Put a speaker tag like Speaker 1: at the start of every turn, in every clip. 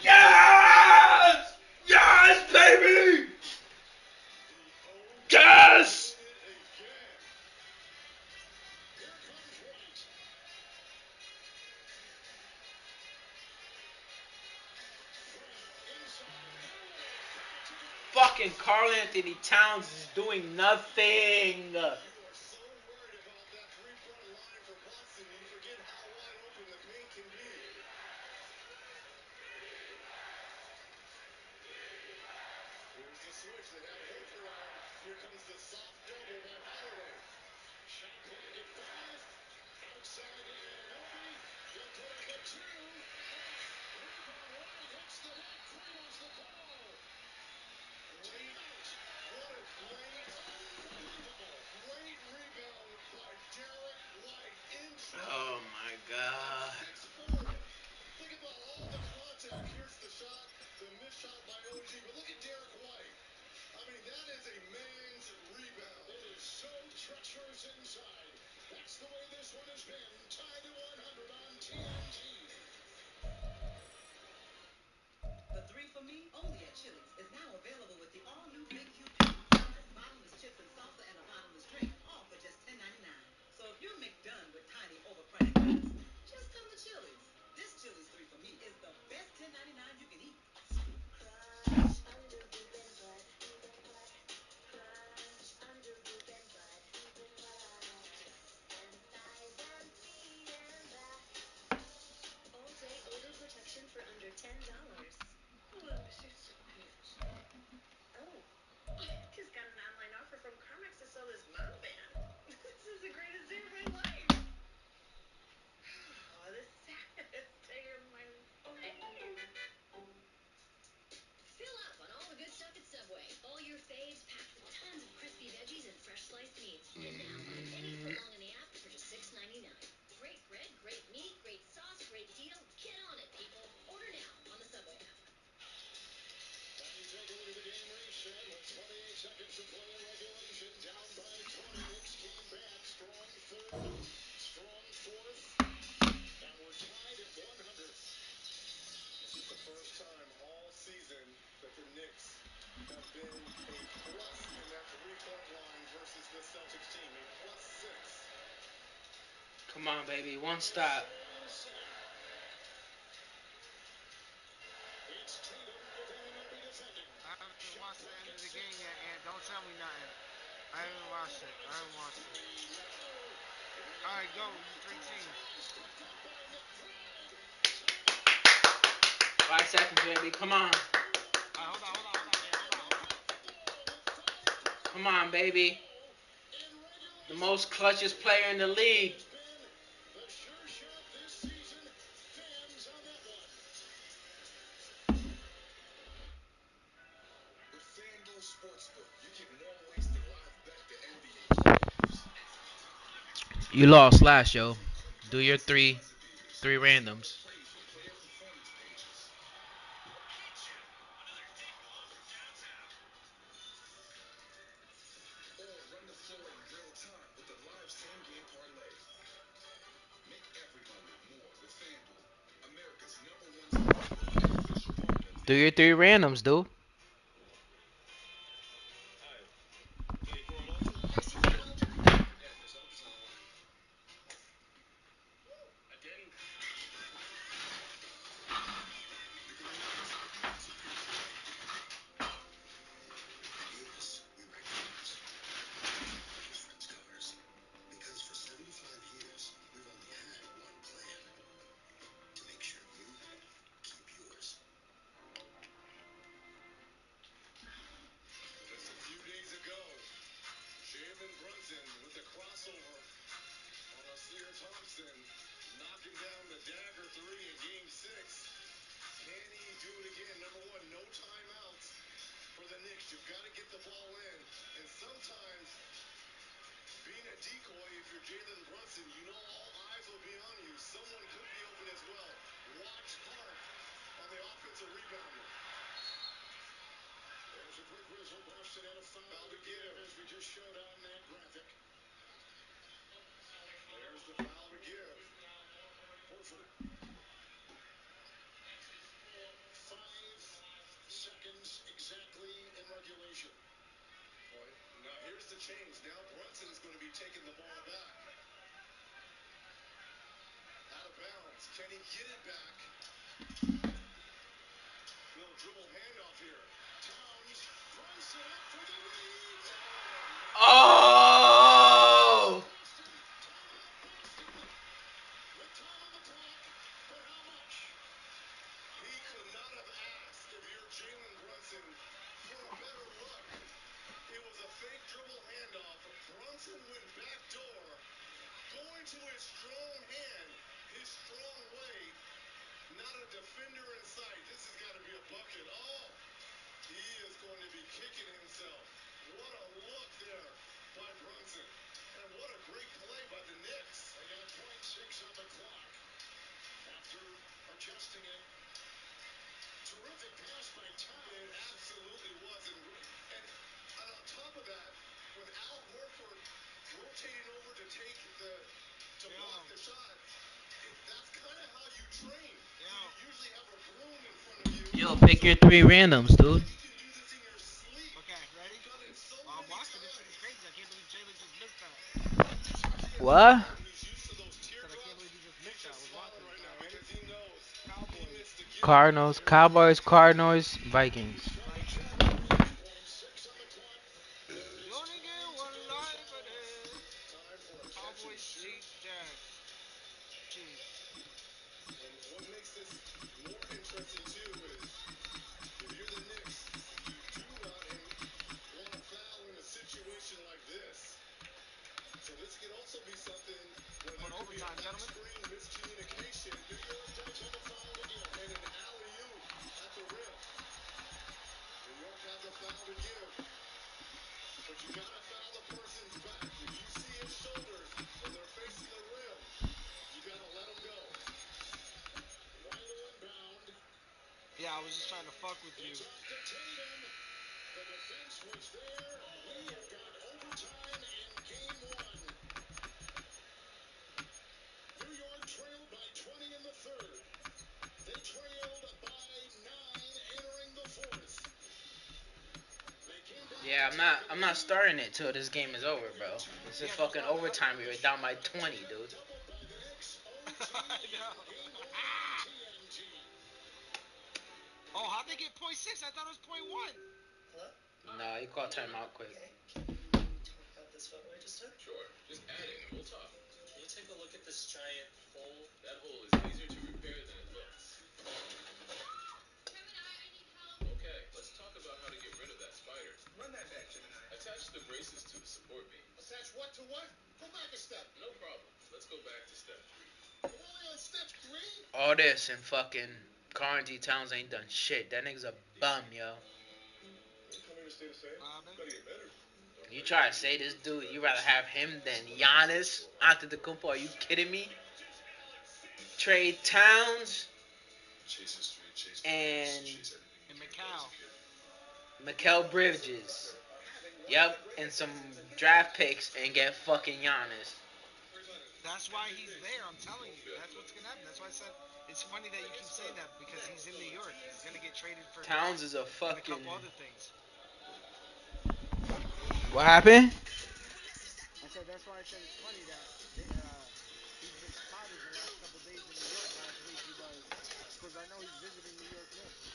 Speaker 1: Yes! Yes, baby! Yes! Fucking Carl Anthony Towns is doing nothing. Oh my god. Come on, baby, one stop.
Speaker 2: I haven't watched the end of the game yet, and don't tell me nothing. I haven't watched it. I haven't watched it. All right, go. You three teams.
Speaker 1: 5 seconds, baby. Come on.
Speaker 2: All right, hold on, hold on, hold on, man. Hold on, hold on.
Speaker 1: Come on, baby. The most clutchest player in the league. You lost last, yo. Do your three randoms. Do your three randoms, dude. Oh! Yo, pick your three randoms, dude.
Speaker 2: Okay, ready? Oh, I'm watching. This shit is crazy. I can't believe Jalen just missed that.
Speaker 1: What?
Speaker 2: Said I can't believe he just missed that. I was watching. All right, ready? Cowboys,
Speaker 1: Cardinals, Cowboys, Cardinals, Vikings.
Speaker 2: Vikings. You only get one life of this. Cowboys, Chiefs, Jags. Chiefs. We're going overtime, gentlemen. Yeah, I was just trying to fuck with you.
Speaker 1: Yeah, I'm not starting it till this game is over, bro. This is
Speaker 2: Yeah, don't
Speaker 1: fucking
Speaker 2: start it.
Speaker 1: overtime. We were down by 20, dude.
Speaker 2: I know. Oh, how'd they get point .6? I thought it was point .1.
Speaker 1: Nah, you call timeout quick. All this and fucking Carl G. Towns ain't done shit. That nigga's a bum, yo. You try to say this dude, you rather have him than Giannis Antetokounmpo? Are you kidding me? Trade Towns and
Speaker 2: And Macau.
Speaker 1: Mikael Bridges. Yep, and some draft picks and get fucking Giannis.
Speaker 2: That's why he's there. I'm telling you. That's what's gonna happen. That's why I said it's funny that you keep saying that because he's in New York. He's gonna get traded for
Speaker 1: Towns
Speaker 2: Cat
Speaker 1: is a
Speaker 2: and a
Speaker 1: fucking.
Speaker 2: couple other things.
Speaker 1: What happened?
Speaker 2: I said that's why I said it's funny that he's been spotted the last couple days in New York. Last week he was, because I know he's visiting New York Knicks,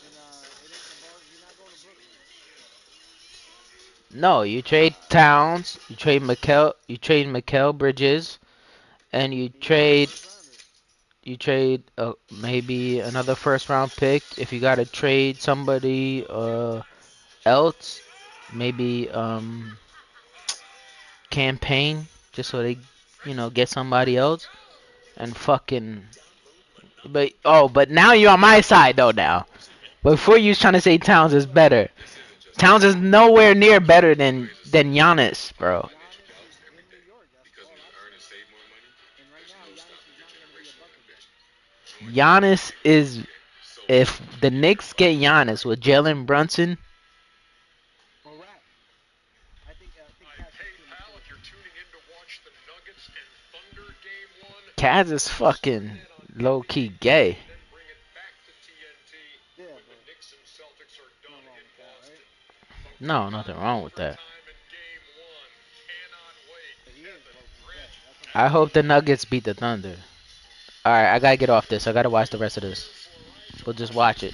Speaker 2: and it ain't the ball. You're not going to Brooklyn.
Speaker 1: No, you trade Towns, you trade Mikael Bridges, and you
Speaker 2: And you get a
Speaker 1: trade
Speaker 2: first rounder.
Speaker 1: you trade maybe another first round pick. If you gotta trade somebody else, maybe campaign just so they get somebody else and fucking. But now you're on my side though now. Before you was trying to say Towns is better. Towns is nowhere near better than Giannis, bro.
Speaker 2: Giannis is in New York. That's all I'm saying. And right now, Giannis is not going to be a bucket though.
Speaker 1: Giannis is if the Knicks get Giannis with Jalen Brunson,
Speaker 2: Or Rat. I think Cat's just too mature.
Speaker 1: Kaz is fucking low key gay.
Speaker 2: Yeah, but nothing wrong with that, right?
Speaker 1: No, nothing wrong with that. I hope the Nuggets beat the Thunder. All right, I gotta get off this. I gotta watch the rest of this. We'll just watch it.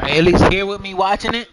Speaker 1: Are you at least here with me watching it?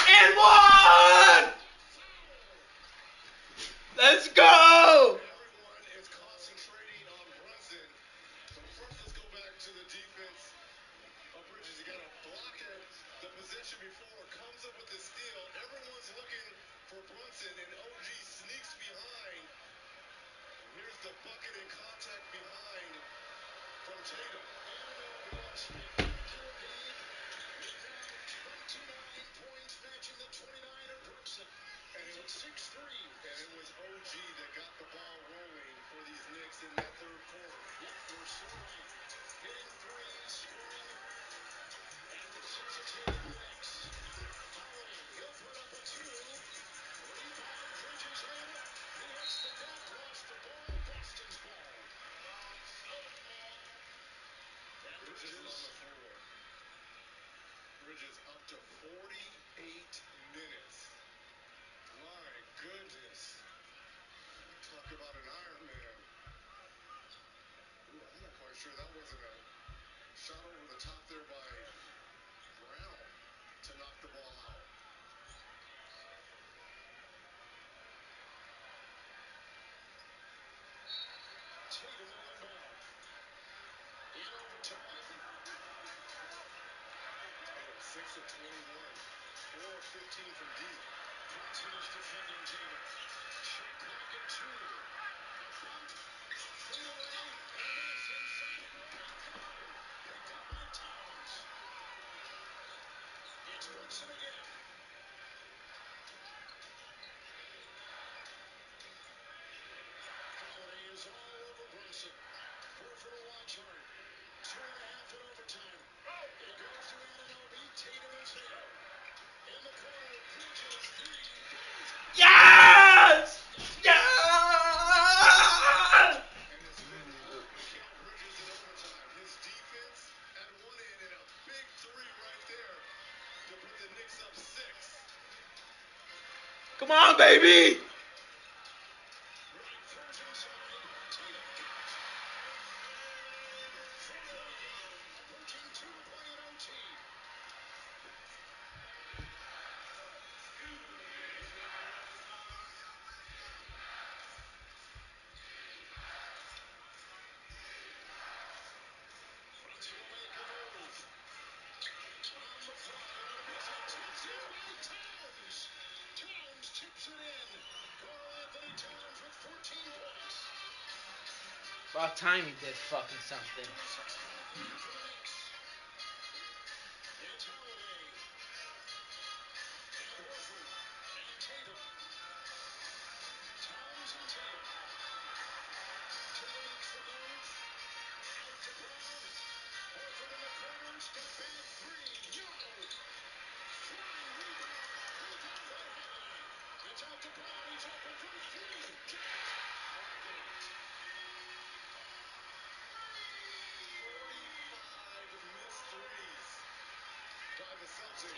Speaker 1: And one! Let's go! Yes! Yes! Come on, baby! About time you did fucking something.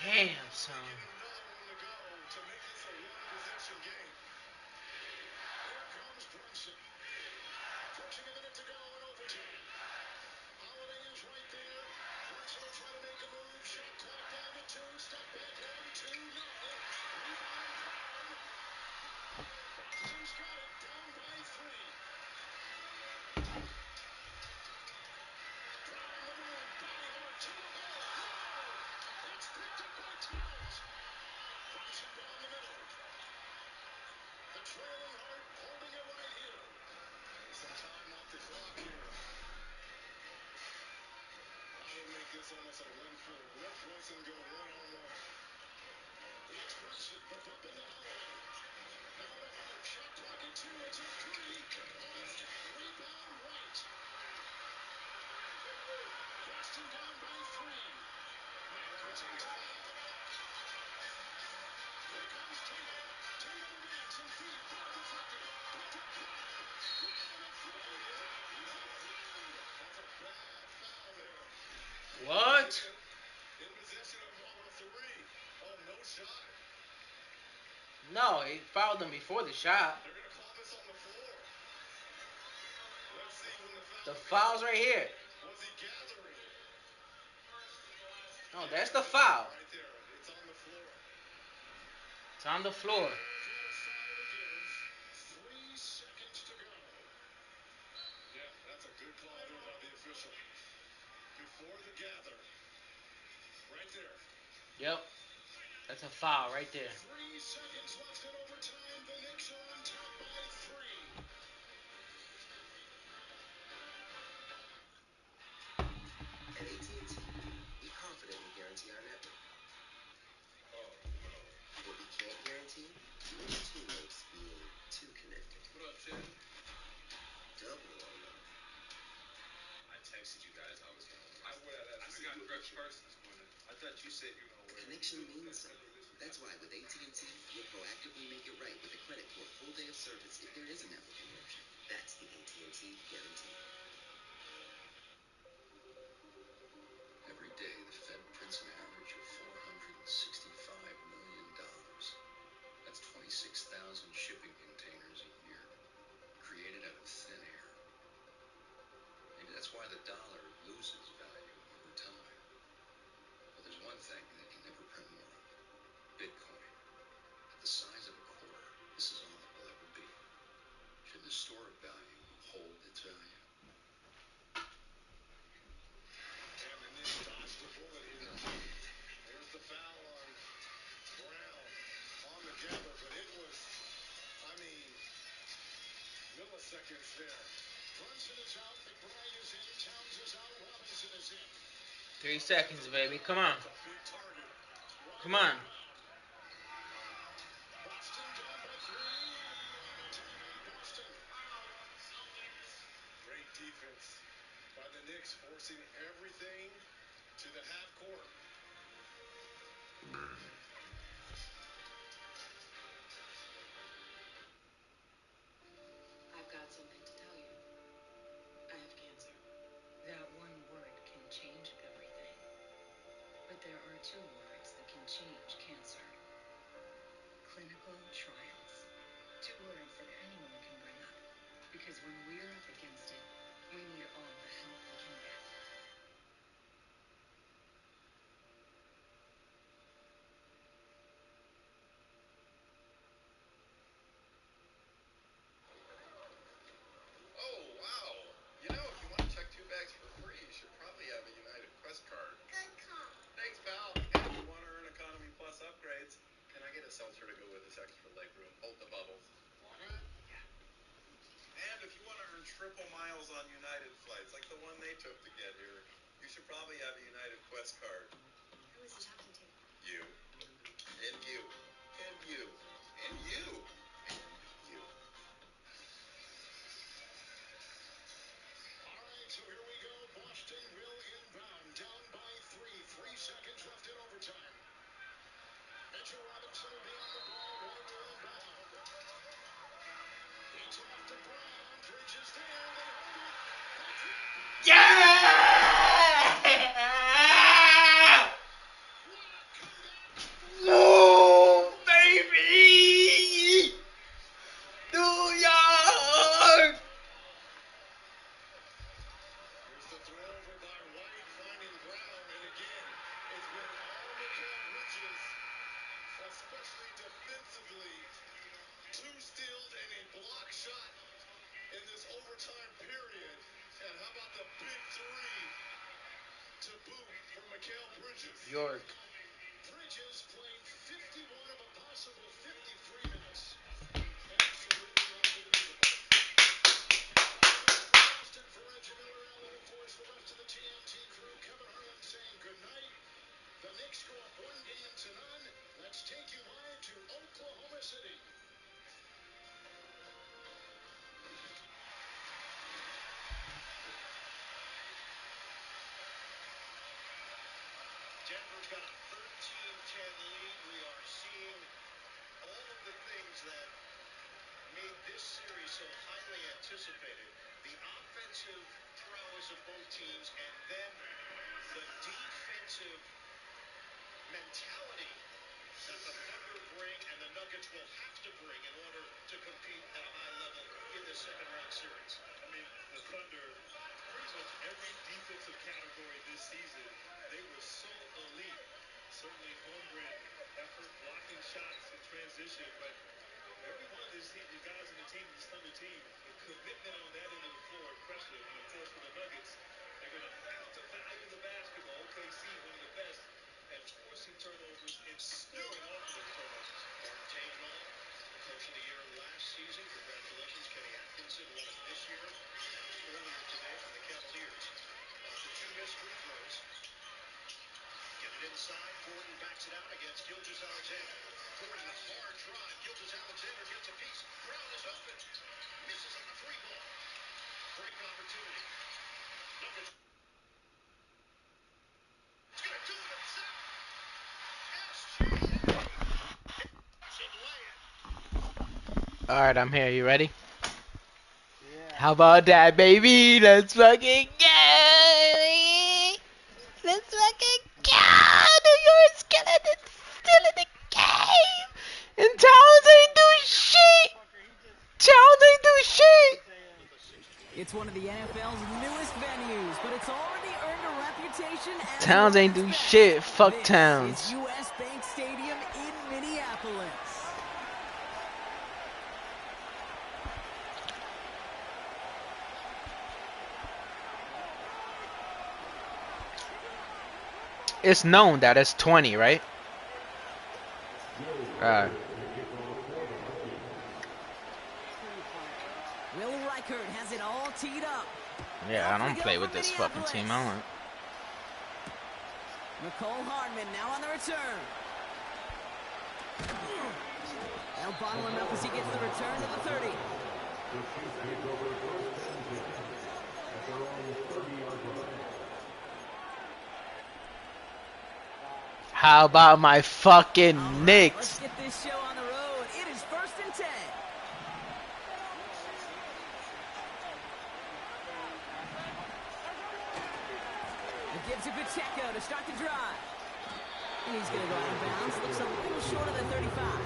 Speaker 1: Damn, son. What? No, he fouled him before the shot. The foul's right here. No, that's the foul. It's on the floor. Yep, that's a foul right there.
Speaker 3: At AT&T, we confidently guarantee our network. What we can't guarantee is teammates being too connected. What up, Tim? Double our love. I texted you guys I was gonna win. I got dressed first this morning. I thought you said you were gonna win. Connection means something. That's why with AT&T, we'll proactively make it right with a credit for a full day of service if there is a network interruption. That's the AT&T guarantee. Every day, the Fed prints an average of $465 million. That's 26,000 shipping containers a year, created out of thin air. Maybe that's why the dollar loses value over time. But there's one thing they can never print more of: Bitcoin. At the size of a quarter, this is all it will ever be. Should the store of value hold its value?
Speaker 1: Three seconds, baby. Come on. Come on.
Speaker 3: I've got something to tell you. I have cancer. That one word can change everything. But there are two words that can change cancer: clinical trials. Two words that anyone can bring up. Because when we're up against it, we need all the help we can get. probably have a United Quest card.
Speaker 4: Who is he talking to?
Speaker 3: You. And you. And you. And you. And you.
Speaker 5: All right, so here we go. Boston will inbound. Down by 3. 3 seconds left in overtime. Mitchell Robinson will be on the ball. One will inbound. It's off to Brown. Bridges there. They hold it. They drop it.
Speaker 1: Yeah!
Speaker 5: What a comeback.
Speaker 1: No, baby! New York!
Speaker 5: Here's the throw over by White, finding Brown. And again, it's been all Mikal Bridges, especially defensively. 2 steals and a block shot in this overtime period. And how about the big 3 to boot for Mikal Bridges?
Speaker 1: York.
Speaker 5: Bridges playing 51 of a possible 53 minutes. Absolutely unbelievable. For Boston, for Reggie Miller, Alan Force, the rest of the TNT crew, Kevin Harlan saying goodnight. The Knicks go up 1-0. Let's take you live to Oklahoma City.
Speaker 3: Denver's got a 13-10 lead. We are seeing all of the things that made this series so highly anticipated. The offensive prowess of both teams, and then the defensive mentality that the Thunder bring and the Nuggets will have to bring in order to compete at a high level in this second round series.
Speaker 5: I mean, the Thunder, pretty much every defensive category this season, they were so elite. Certainly home-run effort, blocking shots in transition, but every one of these guys on the team, this Thunder team, the commitment on that end of the floor, impressive. And of course, for the Nuggets, they're going to have to value the basketball. OKC, one of the best at forcing turnovers and scoring off of those turnovers.
Speaker 3: Mark Tatum, Coach of the Year last season. Congratulations, Kenny Atkinson won it this year. Announced earlier today from the Cavaliers. After 2 missed free throws. Get it inside. Gordon backs it out against Gilgeous Alexander. Gordon, a hard drive. Gilgeous Alexander gets a piece. Brown is open. Misses on the 3-ball. Break opportunity. Nuggets. It's going to do it himself. SGA. Should lay it.
Speaker 1: Alright, I'm here. You ready?
Speaker 2: Yeah.
Speaker 1: How about that, baby? Let's fucking go! Let's fucking go! New York Skeletons still in the game! And Towns ain't do shit!
Speaker 2: Motherfucker, he just
Speaker 1: Towns ain't do shit!
Speaker 2: saying.
Speaker 6: It's one of the NFL's newest venues, but it's already earned a reputation as
Speaker 1: Towns
Speaker 6: one
Speaker 1: ain't
Speaker 6: of
Speaker 1: do
Speaker 6: its best.
Speaker 1: shit. Fuck
Speaker 6: This
Speaker 1: Towns.
Speaker 6: is US Bank Stadium in Minneapolis.
Speaker 1: It's known that it's 20, right? Alright.
Speaker 6: Will Reichert has it all teed up.
Speaker 1: Yeah, I don't play with this fucking team. I don't.
Speaker 6: Nicole Hardman now on the return. They'll bottle him up as he gets the return to the 30.
Speaker 1: How about my fucking
Speaker 6: All right,
Speaker 1: Knicks?
Speaker 6: let's get this show on the road. It is 1st and 10. It gives to Pacheco to start the drive. And he's going to go out of bounds. Looks a little short of the 35.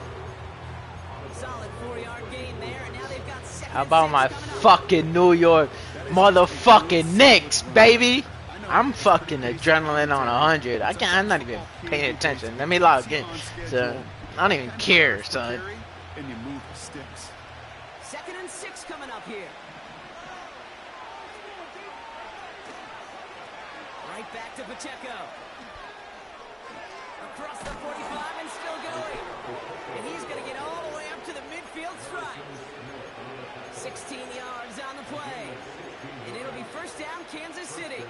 Speaker 6: Solid 4-yard gain there, and now they've got 2nd
Speaker 1: How
Speaker 6: and
Speaker 1: about
Speaker 6: 6
Speaker 1: my
Speaker 6: coming up.
Speaker 1: fucking New York motherfucking Knicks, baby? I'm fucking adrenaline on 100. I'm not even paying attention. Let me log in. So I don't even care, son.
Speaker 7: And you move the sticks.
Speaker 6: 2nd and 6 coming up here. Right back to Pacheco. Across the 45 and still going. And he's going to get all the way up to the midfield stripe. 16 yards on the play. And it'll be 1st down, Kansas City.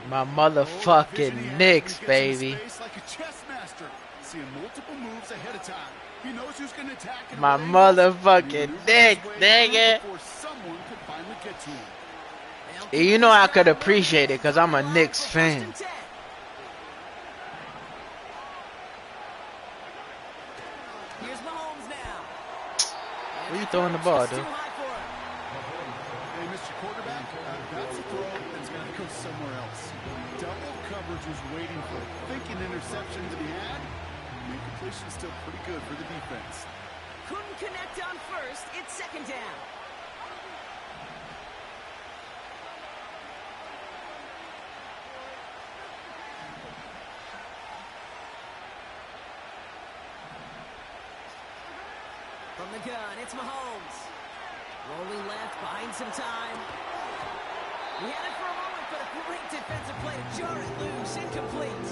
Speaker 1: My
Speaker 7: Oh, vision he
Speaker 1: motherfucking
Speaker 7: has when
Speaker 1: Knicks,
Speaker 7: he gets in
Speaker 1: baby.
Speaker 7: space like a chess master, seeing multiple moves ahead of time. He knows who's going to attack at
Speaker 1: My
Speaker 7: what angles, and he
Speaker 1: motherfucking
Speaker 7: maneuvers his
Speaker 1: Knicks,
Speaker 7: way through
Speaker 1: nigga.
Speaker 7: before someone could finally get to him.
Speaker 6: They'll
Speaker 1: And
Speaker 6: keep
Speaker 1: you know
Speaker 6: this
Speaker 1: I could
Speaker 6: drive moving
Speaker 1: appreciate it
Speaker 6: and
Speaker 1: because
Speaker 6: they'll
Speaker 1: I'm a
Speaker 6: line
Speaker 1: Knicks
Speaker 6: for first
Speaker 1: fan.
Speaker 6: and 10. Here's Mahomes now. And
Speaker 1: Where you
Speaker 6: that
Speaker 1: throwing the
Speaker 6: throw
Speaker 1: ball,
Speaker 6: just
Speaker 1: dude?
Speaker 6: too high for him.
Speaker 7: Hey, Mr. Quarterback, that's a throw that's going to go somewhere else. Double coverage was waiting for it. Thinking interception to the ad. The completion's still pretty good for the defense.
Speaker 6: Couldn't connect on first. It's second down. From the gun, it's Mahomes. Rolling left, buying some time. He had it for a moment, but a great defensive play to jar it loose. Incomplete.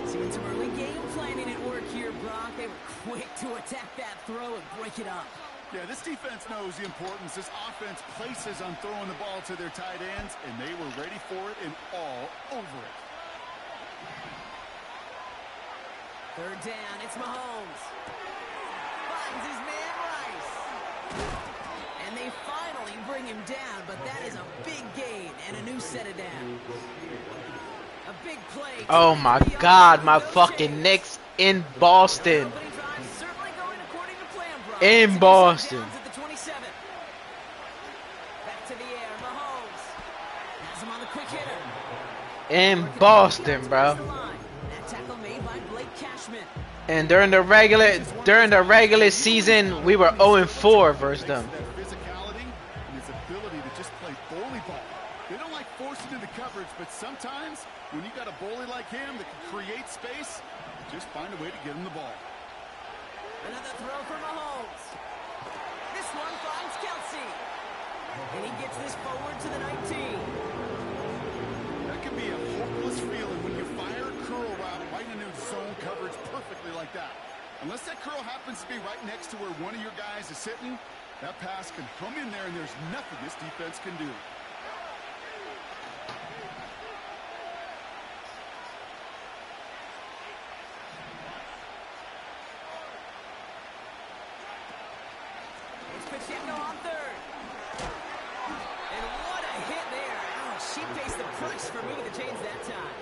Speaker 6: Seeing some early game planning at work here, Brock. They were quick to attack that throw and break it up.
Speaker 7: Yeah, this defense knows the importance this offense places on throwing the ball to their tight ends, and they were ready for it and all over it.
Speaker 6: Third down, it's Mahomes. Finds his man Rice. And they finally bring him down, but that is a big gain and a new set of downs. A big play.
Speaker 1: Oh my God, my fucking Knicks in Boston.
Speaker 6: Opening drive certainly going according to plan, Brock.
Speaker 1: In
Speaker 6: It's a
Speaker 1: Boston.
Speaker 6: downs at the 27. Back to the air, Mahomes. Has him on the quick hitter.
Speaker 1: In Boston, bro.
Speaker 6: That tackle made by Blake Cashman.
Speaker 1: And during the regular season, we were 0-4 versus them.
Speaker 7: That physicality and his ability to just play bully ball. They don't like forcing into coverage, but sometimes when you got a bully like him that can create space, just find a way to get him the ball.
Speaker 6: Another throw for Mahomes. This one finds Kelsey. And he gets this forward to the 19.
Speaker 7: That can be a hopeless feeling when you fire a curl route right into zone coverage perfectly like that. Unless that curl happens to be right next to where one of your guys is sitting, that pass can come in there and there's nothing this defense can do.
Speaker 6: It's Pacheco on third. And what a hit there. Ouch, she faced the price for moving the chains that time.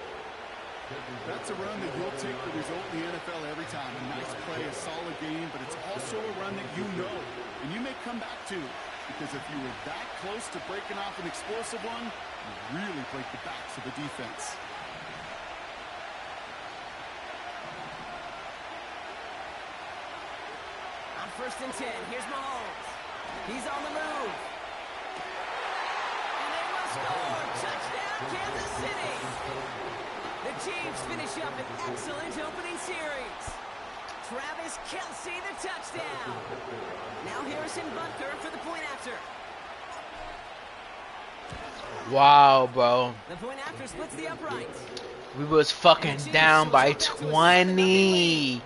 Speaker 7: That's a run that you'll take the result in the NFL every time. A nice play, a solid game, but it's also a run that you know and you may come back to. Because if you were that close to breaking off an explosive one, you really break the backs of the defense.
Speaker 6: On first and 10, here's Mahomes. He's on the move. And they will score. Touchdown, Kansas City. The Chiefs finish up an excellent opening series. Travis Kelsey, the touchdown. Now Harrison Butker for the point after.
Speaker 1: Wow, bro.
Speaker 6: The point after splits the uprights.
Speaker 1: We was fucking down by 20.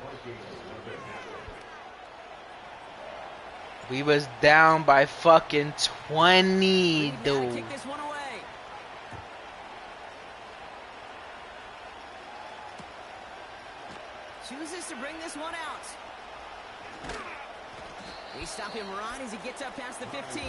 Speaker 1: We was down by fucking 20, dude.
Speaker 6: Kick this one away. Chooses to bring this one out. They stop him right as he gets up past the 15.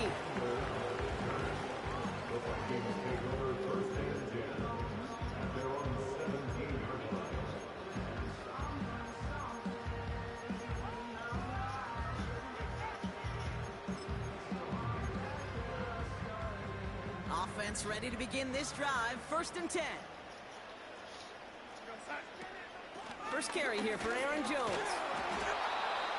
Speaker 6: Offense ready to begin this drive. First and 10. First carry here for Aaron Jones.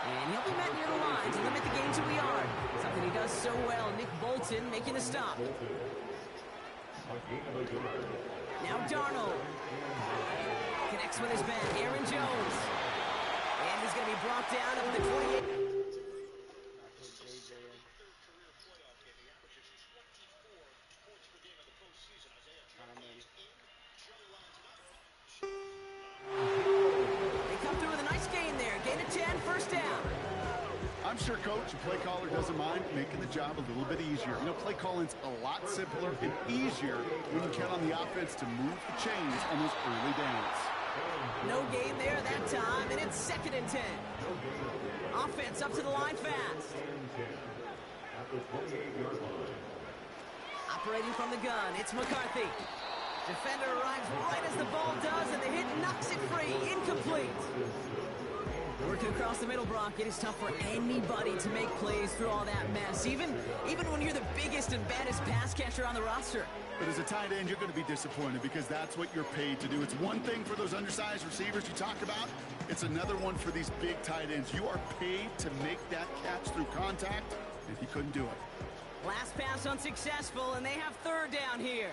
Speaker 6: And he'll be met near the line to limit the gain to a yard. Something he does so well. Nick Bolton making the stop. Now Darnold. Connects with his man, Aaron Jones. And he's going to be brought down up to the 28. They come through with a nice gain there. Gain of 10, first down.
Speaker 7: I'm sure coach and play caller doesn't mind making the job a little bit easier. You know, play calling's a lot simpler and easier when you count on the offense to move the chains on those early downs.
Speaker 6: No gain there that time, and it's 2nd and 10. Offense up to the line fast. Operating from the gun, it's McCarthy. Defender arrives right as the ball does, and the hit knocks it free. Incomplete. Working across the middle, Brock, it is tough for anybody to make plays through all that mess, even when you're the biggest and baddest pass catcher on the roster.
Speaker 7: But as a tight end, you're going to be disappointed because that's what you're paid to do. It's one thing for those undersized receivers you talk about. It's another one for these big tight ends. You are paid to make that catch through contact, and he couldn't do it.
Speaker 6: Last pass unsuccessful, and they have 3rd down here.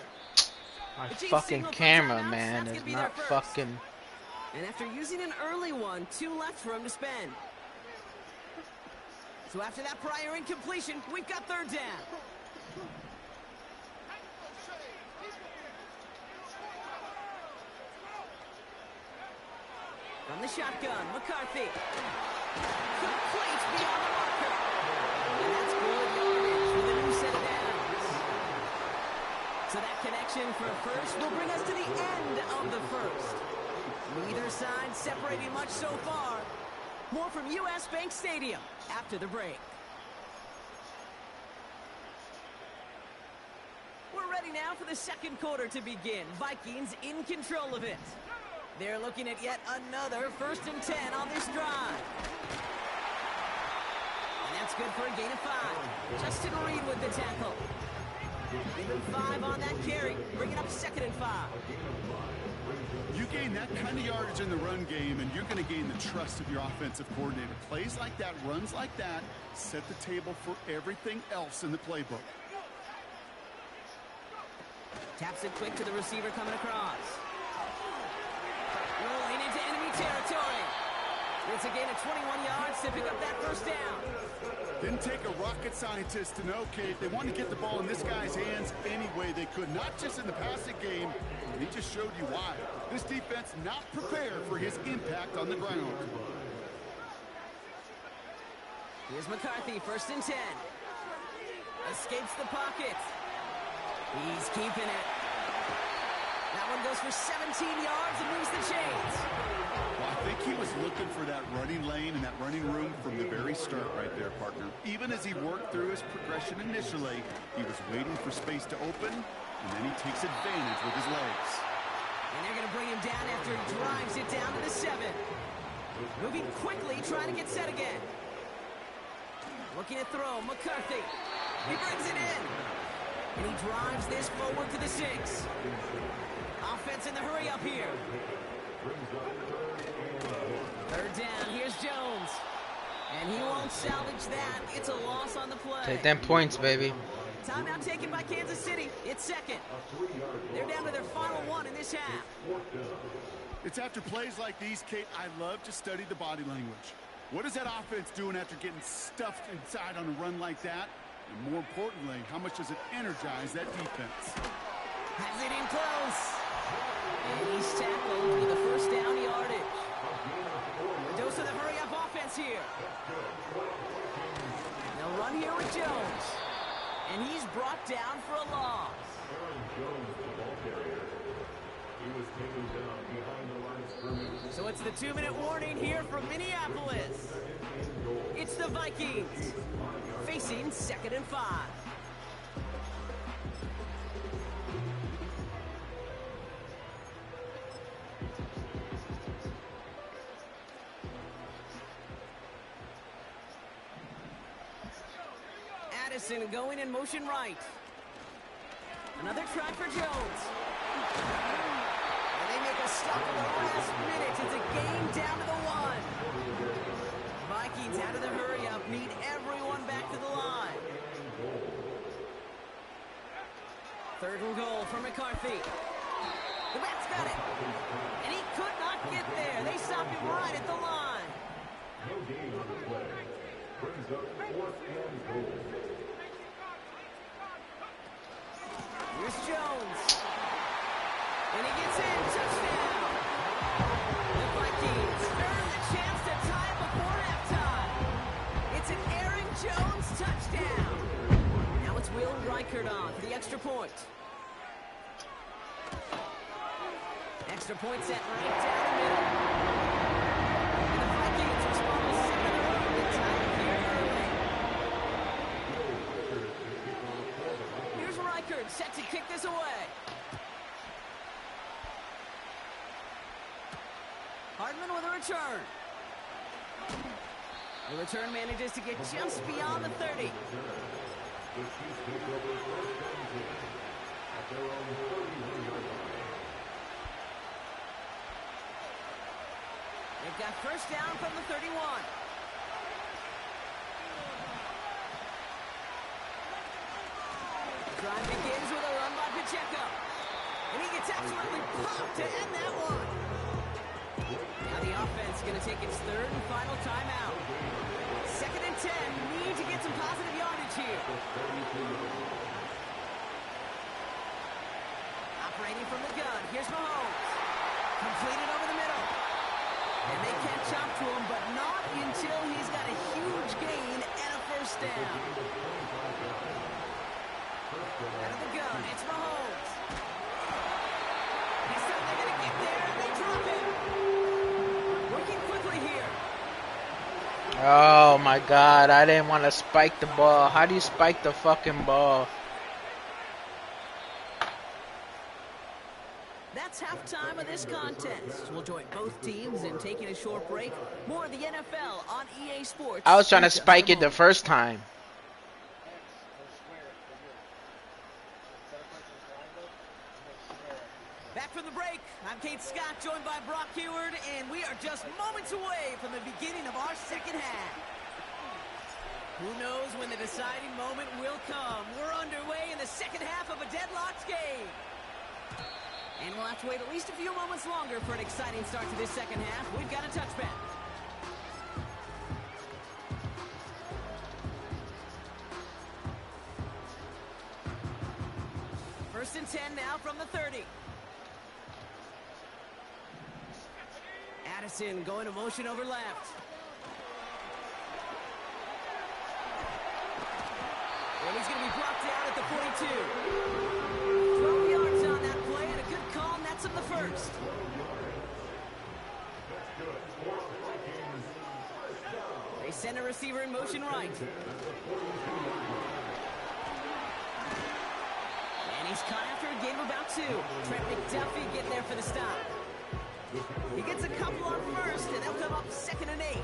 Speaker 1: My fucking camera, man, is not fucking...
Speaker 6: And after using an early one, 2 left for him to spend. So after that prior incompletion, we've got 3rd down. From the shotgun, McCarthy. Complete beyond the marker. And that's good yardage with a new set of downs. So that connection for a first will bring us to the end of the first. Neither side separating much so far. More from U.S. Bank Stadium after the break. We're ready now for the 2nd quarter to begin. Vikings in control of it. They're looking at yet another 1st and 10 on this drive. And that's good for a gain of 5. Justin Reed with the tackle. Even 5 on that carry, bringing up 2nd and 5.
Speaker 7: You gain that kind of yardage in the run game, and you're going to gain the trust of your offensive coordinator. Plays like that, runs like that, set the table for everything else in the playbook.
Speaker 6: Taps it quick to the receiver coming across. Rolling into enemy territory. It's a gain of 21 yards to pick up that 1st down.
Speaker 7: Didn't take a rocket scientist to know, Kate. They wanted to get the ball in this guy's hands any way they could, not just in the passing game, and he just showed you why. This defense not prepared for his impact on the ground.
Speaker 6: Here's McCarthy, 1st and 10. Escapes the pocket. He's keeping it. That one goes for 17 yards and moves the chains.
Speaker 7: Well, I think he was looking for that running lane and that running room from the very start right there, partner. Even as he worked through his progression initially, he was waiting for space to open, and then he takes advantage with his legs.
Speaker 6: And they're going to bring him down after he drives it down to the 7. Moving quickly, trying to get set again. Looking to throw, McCarthy. He brings it in. And he drives this forward to the 6. Offense in the hurry up here. 3rd down, here's Jones. And he won't salvage that. It's a loss on the play.
Speaker 1: Take them points, baby.
Speaker 6: Timeout taken by Kansas City. It's 2nd. They're down to their final 1 in this half.
Speaker 7: It's after plays like these, Kate, I love to study the body language. What is that offense doing after getting stuffed inside on a run like that? And more importantly, how much does it energize that defense?
Speaker 6: Has it in close. And he's tackled with a 1st down yardage. A dose of the hurry-up offense here. They'll run here with Jones. And he's brought down for a loss. So it's the 2-minute warning here from Minneapolis. It's the Vikings facing 2nd and 5. Addison going in motion right. Another try for Jones. And they make a stop at the last minute. It's a game down to the 1. Vikings out of the hurry-up, need everyone back to the line. 3rd and goal for McCarthy. The Bats got it. And he could not get there. They stopped him right at the line.
Speaker 5: No gain on the play. Brings up 4th and goal.
Speaker 6: Here's Jones. And he gets in. Touchdown. The Vikings earn the chance to tie it before halftime. It's an touchdown. Now it's Will Reichert on for the extra point. Extra point set right down the middle. And the Vikings respond with 7 in a row to tie it here early. Here's Reichert set to kick this away. Hardman with a return. The return manages to get just beyond the 30. They've got first down from the 31. Drive begins with a run by Pacheco. And he gets absolutely popped to end that one. Now the offense is going to take its third and final timeout. 2nd and 10. Need to get some positive yardage here. Operating from the gun. Here's Mahomes. Completed over the middle. And they can't chop to him, but not until he's got a huge gain and a first down. Out of the gun, it's Mahomes. This time they're going to get there, and they drop him. Working quickly here.
Speaker 1: Oh my god, I didn't want to spike the ball. How do you spike the fucking ball?
Speaker 6: That's halftime of this contest. We'll join both teams in taking a short break. More of the NFL on EA Sports.
Speaker 1: I was trying to spike it the first time.
Speaker 6: Back from the break, I'm Kate Scott, joined by Brock Heward, and we are just moments away from the beginning of our second half. Who knows when the deciding moment will come? We're underway in the second half of a deadlocked game. And we'll have to wait at least a few moments longer for an exciting start to this second half. We've got a touchback. First and 10 now from the 30. Addison going to motion over left. And he's going to be blocked out at the 42. 12 yards on that play, and a good call nets him the first. They send a receiver in motion right. And he's caught after a gain of about 2. Trent McDuffie getting there for the stop. He gets a couple on first, and they'll come up 2nd and 8.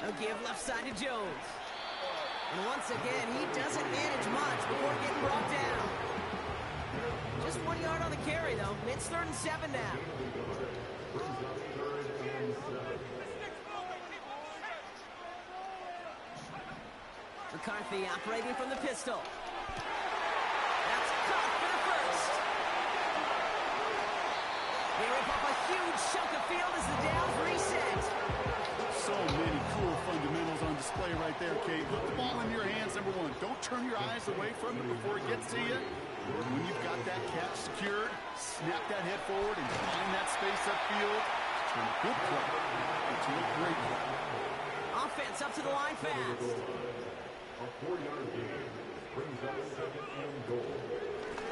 Speaker 6: They'll give left side to Jones. And once again, he doesn't manage much before getting brought down. Just 1 yard on the carry, though. It's 3rd and 7 now. McCarthy operating from the pistol. That's caught for the first. They rip up a huge chunk of field as the downs reset.
Speaker 7: So many cool fundamentals on display right there, Kate. Put the ball in your hands, number one. Don't turn your eyes away from it before it gets to you. When you've got that catch secured, snap that head forward and find that space upfield. Turn a good play into a great play.
Speaker 6: Offense up to the line fast.
Speaker 5: A 4-yard gain brings up 2nd and goal.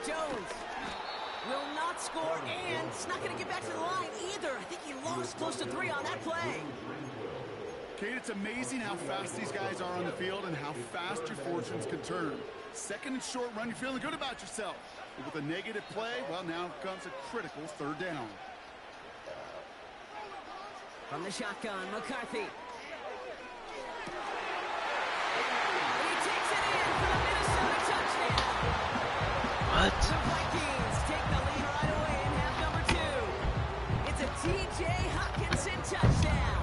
Speaker 6: Jones will not score, and it's not going to get back to the line either. I think he lost close to 3 on that play.
Speaker 7: Kate, it's amazing how fast these guys are on the field and how fast your fortunes can turn. 2nd and short run, you're feeling good about yourself. But with a negative play, well, now comes a critical 3rd down.
Speaker 6: From the shotgun, McCarthy.
Speaker 1: What?
Speaker 6: The Vikings take the lead right away in half number 2. It's a T.J. Hockenson touchdown.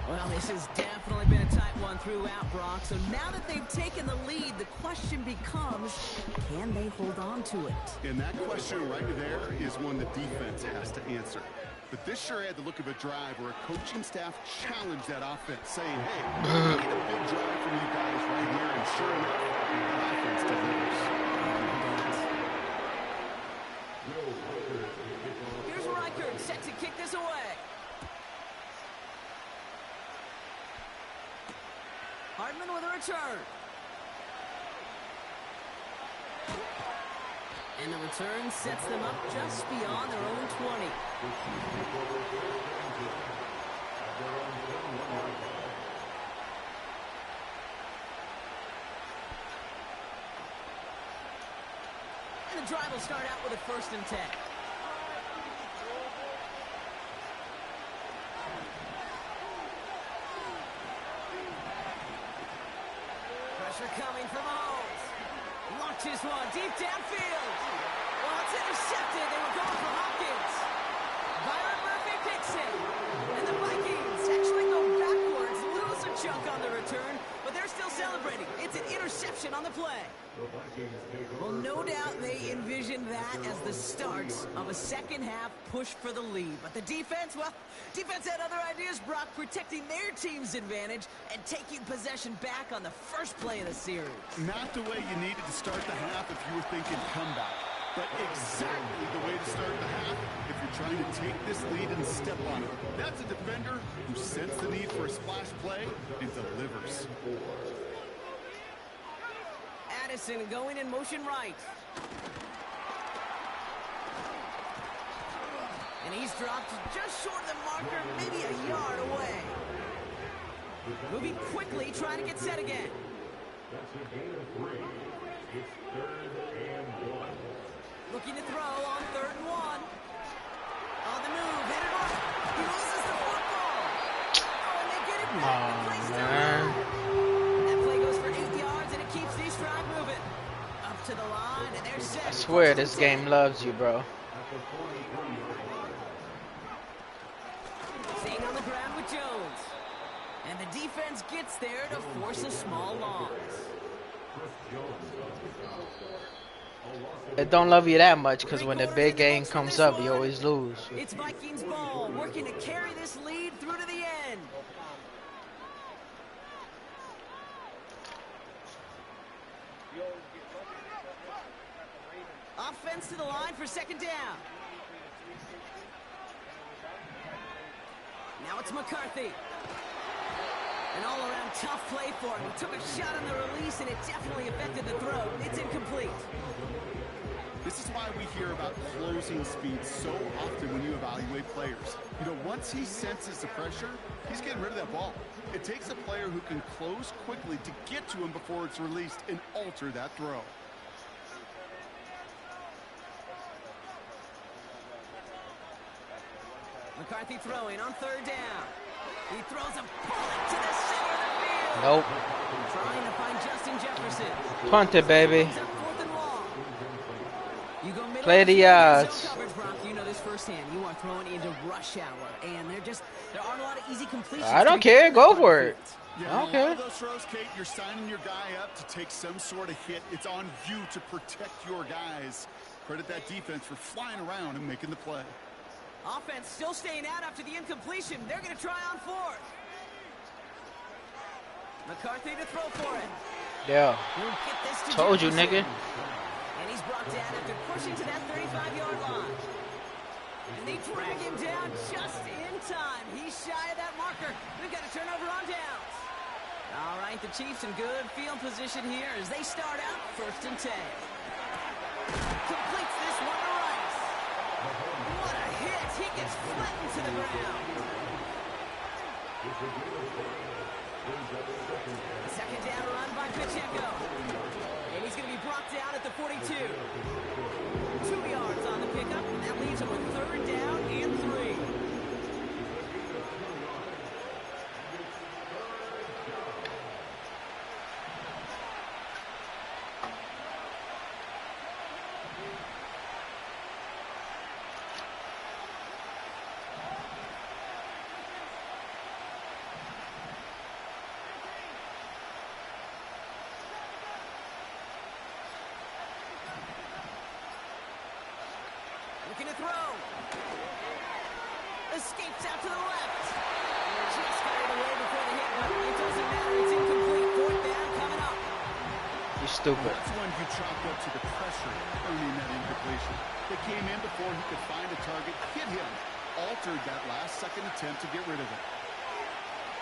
Speaker 6: Well, this has definitely been a tight one throughout, Brock. So now that they've taken the lead, the question becomes, can they hold on to it?
Speaker 7: And that question right there is one the defense has to answer. But this sure had the look of a drive where a coaching staff challenged that offense, saying, hey, we need a big drive from you guys right here. And sure enough, the offense delivers.
Speaker 6: Here's Reichert set to kick this away. Hartman with a return. And the return sets them up just beyond their own 20. And the drive will start out with a 1st and 10. Pressure coming from Mahomes. Launches one deep downfield. Well, it's intercepted. They were going for Hopkins. Byron Murphy picks it. And the Vikings actually go backwards, lose a chunk on the return, but they're still celebrating. It's an interception on the play. Well, no doubt they envisioned that as the start of a second-half push for the lead. But the defense, well, defense had other ideas, Brock, protecting their team's advantage and taking possession back on the first play of the series.
Speaker 7: Not the way you needed to start the half if you were thinking comeback, but exactly the way to start the half if you're trying to take this lead and step on it. That's a defender who sensed the need for a splash play and delivers.
Speaker 6: Addison going in motion right. And he's dropped just short of the marker, maybe a yard away. Moving quickly, trying to get set again.
Speaker 5: That's a gain of 3. It's 3rd and 1.
Speaker 6: Looking to throw on 3rd and 1. On the move, headed off. He loses the football. Oh, and they get it back. The place to run. That play goes for 8 yards, and it keeps these drive moving. Up to the line, and they're set.
Speaker 1: I swear this game loves you, bro.
Speaker 6: Staying on the ground with Jones. And the defense gets there to force a small loss.
Speaker 1: It don't love you that much because when the big game comes up, you always lose.
Speaker 6: It's Vikings ball, working to carry this lead through to the end. Offense to the line for 2nd down. Now it's McCarthy. An all-around tough play for him. He took a shot on the release, and it definitely affected the throw. It's incomplete.
Speaker 7: This is why we hear about closing speed so often when you evaluate players. You know, once he senses the pressure, he's getting rid of that ball. It takes a player who can close quickly to get to him before it's released and alter that throw.
Speaker 6: McCarthy throwing on 3rd down. He throws a bullet to the center of the field.
Speaker 1: Nope.
Speaker 6: Trying to find Justin Jefferson.
Speaker 1: Punt it, baby.
Speaker 6: Brings up 4th and long. You go middle
Speaker 1: Play
Speaker 6: of
Speaker 1: the
Speaker 6: field,
Speaker 1: odds.
Speaker 6: zone coverage, Brock. You know this firsthand. You are throwing into rush hour, and there aren't a lot of easy completions.
Speaker 1: I don't care. Go for it.
Speaker 7: Yeah,
Speaker 1: Okay.
Speaker 7: all those throws, Kate, you're signing your guy up to take some sort of hit. It's on you to protect your guys. Credit that defense for flying around and making the play.
Speaker 6: Offense still staying out after the incompletion. They're going to try on 4th. McCarthy to throw for it.
Speaker 1: Yeah.
Speaker 6: We'll get this to
Speaker 1: Told you,
Speaker 6: Jefferson.
Speaker 1: nigga.
Speaker 6: And he's brought down after pushing to that 35-yard line. And they drag him down just in time. He's shy of that marker. We've got a turnover on downs. All right, the Chiefs in good field position here as they start out 1st and 10. Completes this one to Rice. What a hit. He gets flattened to the ground. Second down run by Pacheco. And he's going to be brought down at the 42. 2 yards on the pickup, and that leaves him with 3rd down and 3. Looking to throw. Escapes out to the left. Just got it away before the hit, but it doesn't matter. It's incomplete. 4th down coming up.
Speaker 1: You stupid.
Speaker 7: That's one you chalk up to the pressure earning that incompletion. They came in before he could find a target, hit him, altered that last-second attempt to get rid of it.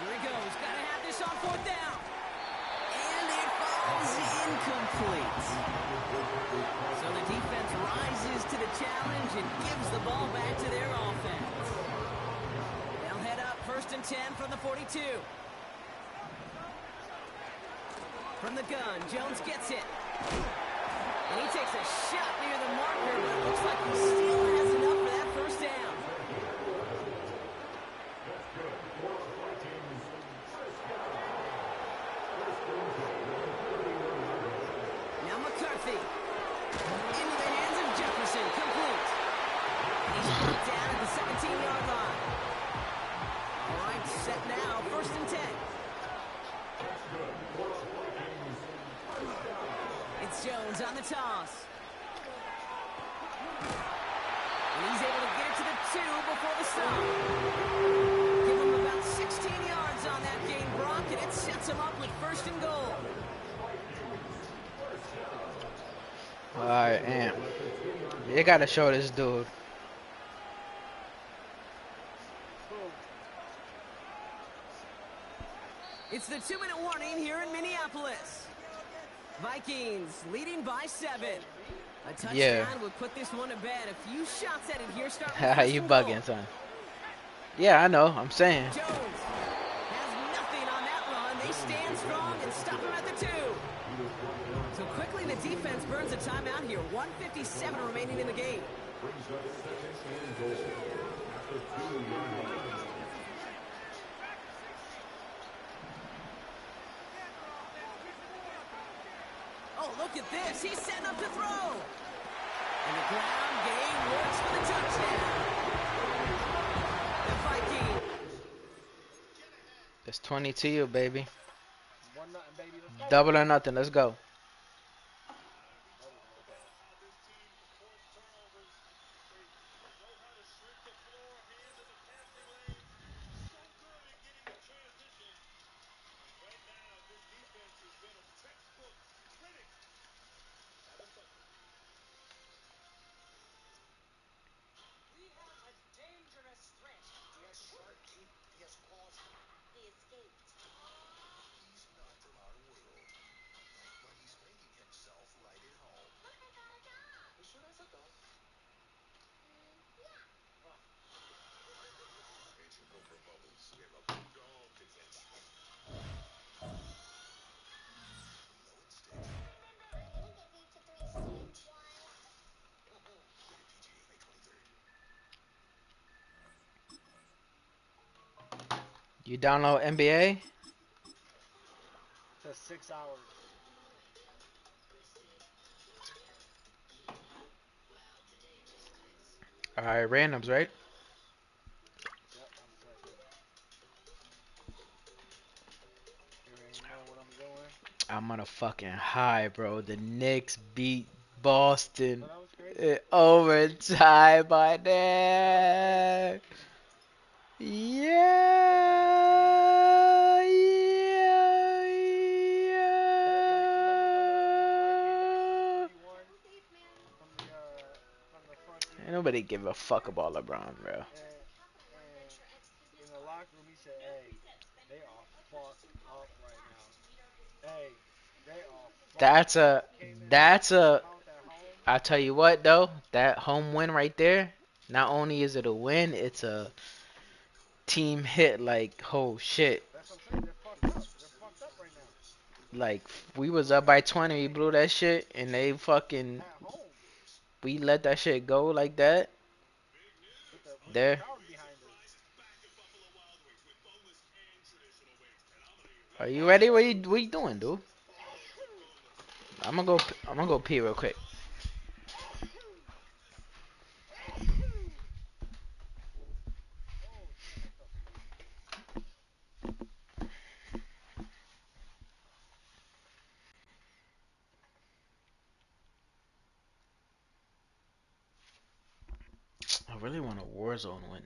Speaker 6: Here he goes. Got to have this on fourth down. And it falls incomplete. So the defense rises to the challenge and gives the ball back to their offense. They'll head up 1st and 10 from the 42. From the gun, Jones gets it. And he takes a shot near the marker, but it looks like he still has enough for that first down. Now McCarthy. Into the hands of Jefferson. Complete. He's brought down at the 17-yard line. All right, set now. 1st and 10. It's Jones on the toss. And he's able to get it to the 2 before the stop. Give him about 16 yards on that gain, Brock, and it sets him up with 1st and goal.
Speaker 1: Alright, and they gotta show this dude.
Speaker 6: It's the 2-minute warning here in Minneapolis. Vikings leading by 7. A touchdown would put this one to bed. A few shots at it here. Start with
Speaker 1: You bugging, son. Yeah, I know. I'm saying.
Speaker 6: Jones has nothing on that run. They stand strong and stop him at the 2. So quickly the defense burns a timeout here. 1:57 remaining in the game. Oh, look at this. He's setting up to throw. And the ground game works for the touchdown. The Vikings.
Speaker 1: It's 20 to you, baby.
Speaker 2: 1-0, baby. Let's go.
Speaker 1: Double or nothing. Let's go. You download NBA?
Speaker 2: It says 6 hours.
Speaker 1: Alright, randoms, right?
Speaker 2: Yep, 1 second. You already know what I'm doing.
Speaker 1: I'm on a fucking high, bro. The Knicks beat Boston
Speaker 2: So that was crazy.
Speaker 1: in overtime by there. Yeah, yeah, yeah. Ain't nobody give a fuck about LeBron, bro.
Speaker 2: And in the locker room, he said, "Hey, they are fucked up right now. Hey, they are fucked
Speaker 1: That's a,
Speaker 2: up. Came in
Speaker 1: that's a.
Speaker 2: out at home.
Speaker 1: I tell you what, though, that home win right there. Not only is it a win, it's a team hit. Like, oh shit.
Speaker 2: That's what I'm saying. They're fucked up. They're fucked up right now
Speaker 1: Like, we was up by 20, we blew that shit, and they fucking,
Speaker 2: at home
Speaker 1: we let that shit go like that.
Speaker 2: with the
Speaker 1: There.
Speaker 2: crowd behind us.
Speaker 1: Are you ready? What you doing, dude? I'm gonna go pee real quick.
Speaker 2: Oh damn! I felt something.
Speaker 1: I really want a Warzone win.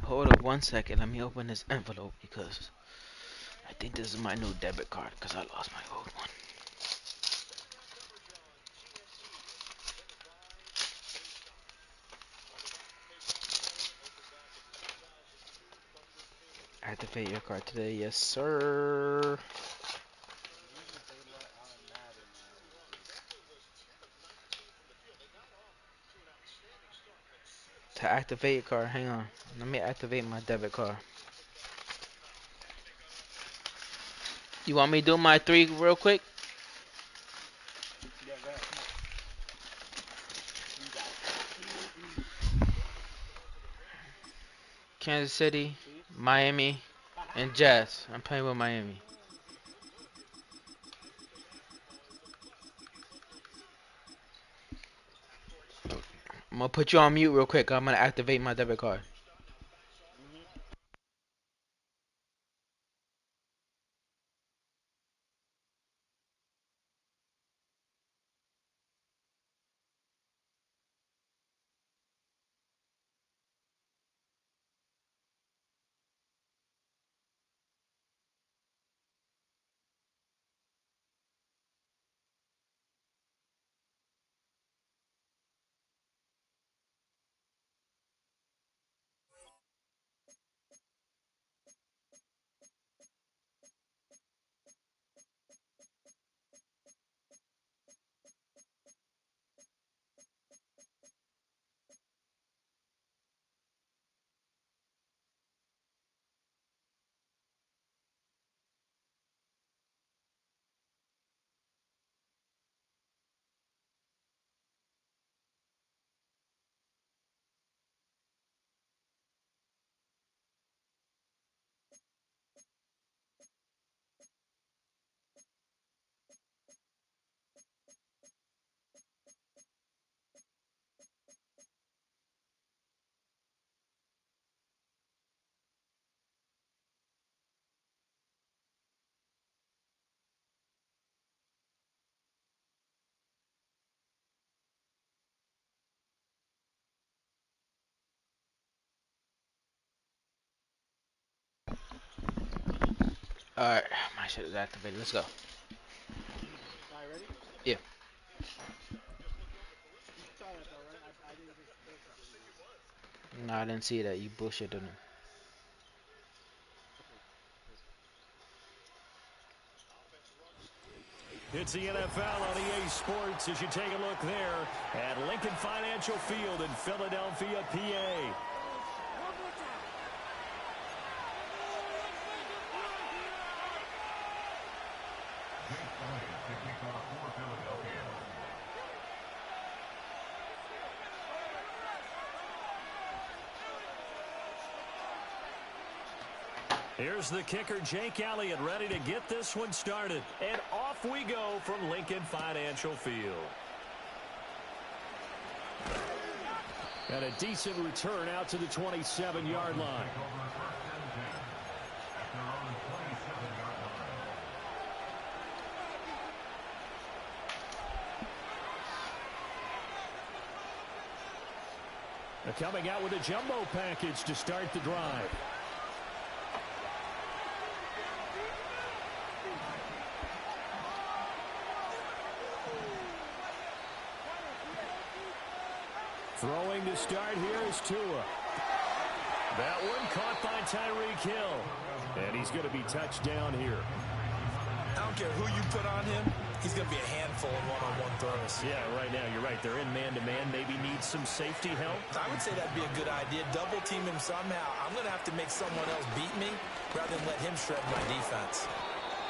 Speaker 1: Hold up 1 second. Let me open this envelope because I think this is my new debit card because I lost my old one. Activate your card today. Yes, sir.
Speaker 2: Usually they let Madden do that.
Speaker 1: To activate your card, hang on. Let me activate my debit card. You want me to do my 3 real quick?
Speaker 2: Yeah, go ahead. Come on. You got it.
Speaker 1: Kansas City,
Speaker 2: Chiefs.
Speaker 1: Miami, and Jazz. I'm playing with Miami. I'm gonna put you on mute real quick. I'm gonna activate my debit card.
Speaker 2: Mhm.
Speaker 1: Alright, my shit is activated. Let's go.
Speaker 2: All right, ready?
Speaker 1: Yeah.
Speaker 2: You saw that though, right? I didn't just bullshit, didn't I?
Speaker 1: No, I didn't see that. You bullshit, didn't you?
Speaker 2: Okay. Perfect.
Speaker 5: It's the NFL on EA Sports as you take a look there at Lincoln Financial Field in Philadelphia, PA. Here's the kicker, Jake Elliott, ready to get this one started. And off we go from Lincoln Financial Field. And a decent return out to the 27-yard line. They're coming out with a jumbo package to start the drive. Throwing to start here is Tua. That one caught by Tyreek Hill. And he's going to be touched down here.
Speaker 4: I don't care who you put on him. He's going to be a handful in one-on-one throws.
Speaker 5: Yeah, right now, you're right. They're in man-to-man. Maybe need some safety help.
Speaker 4: I would say that'd be a good idea. Double team him somehow. I'm going to have to make someone else beat me rather than let him shred my defense.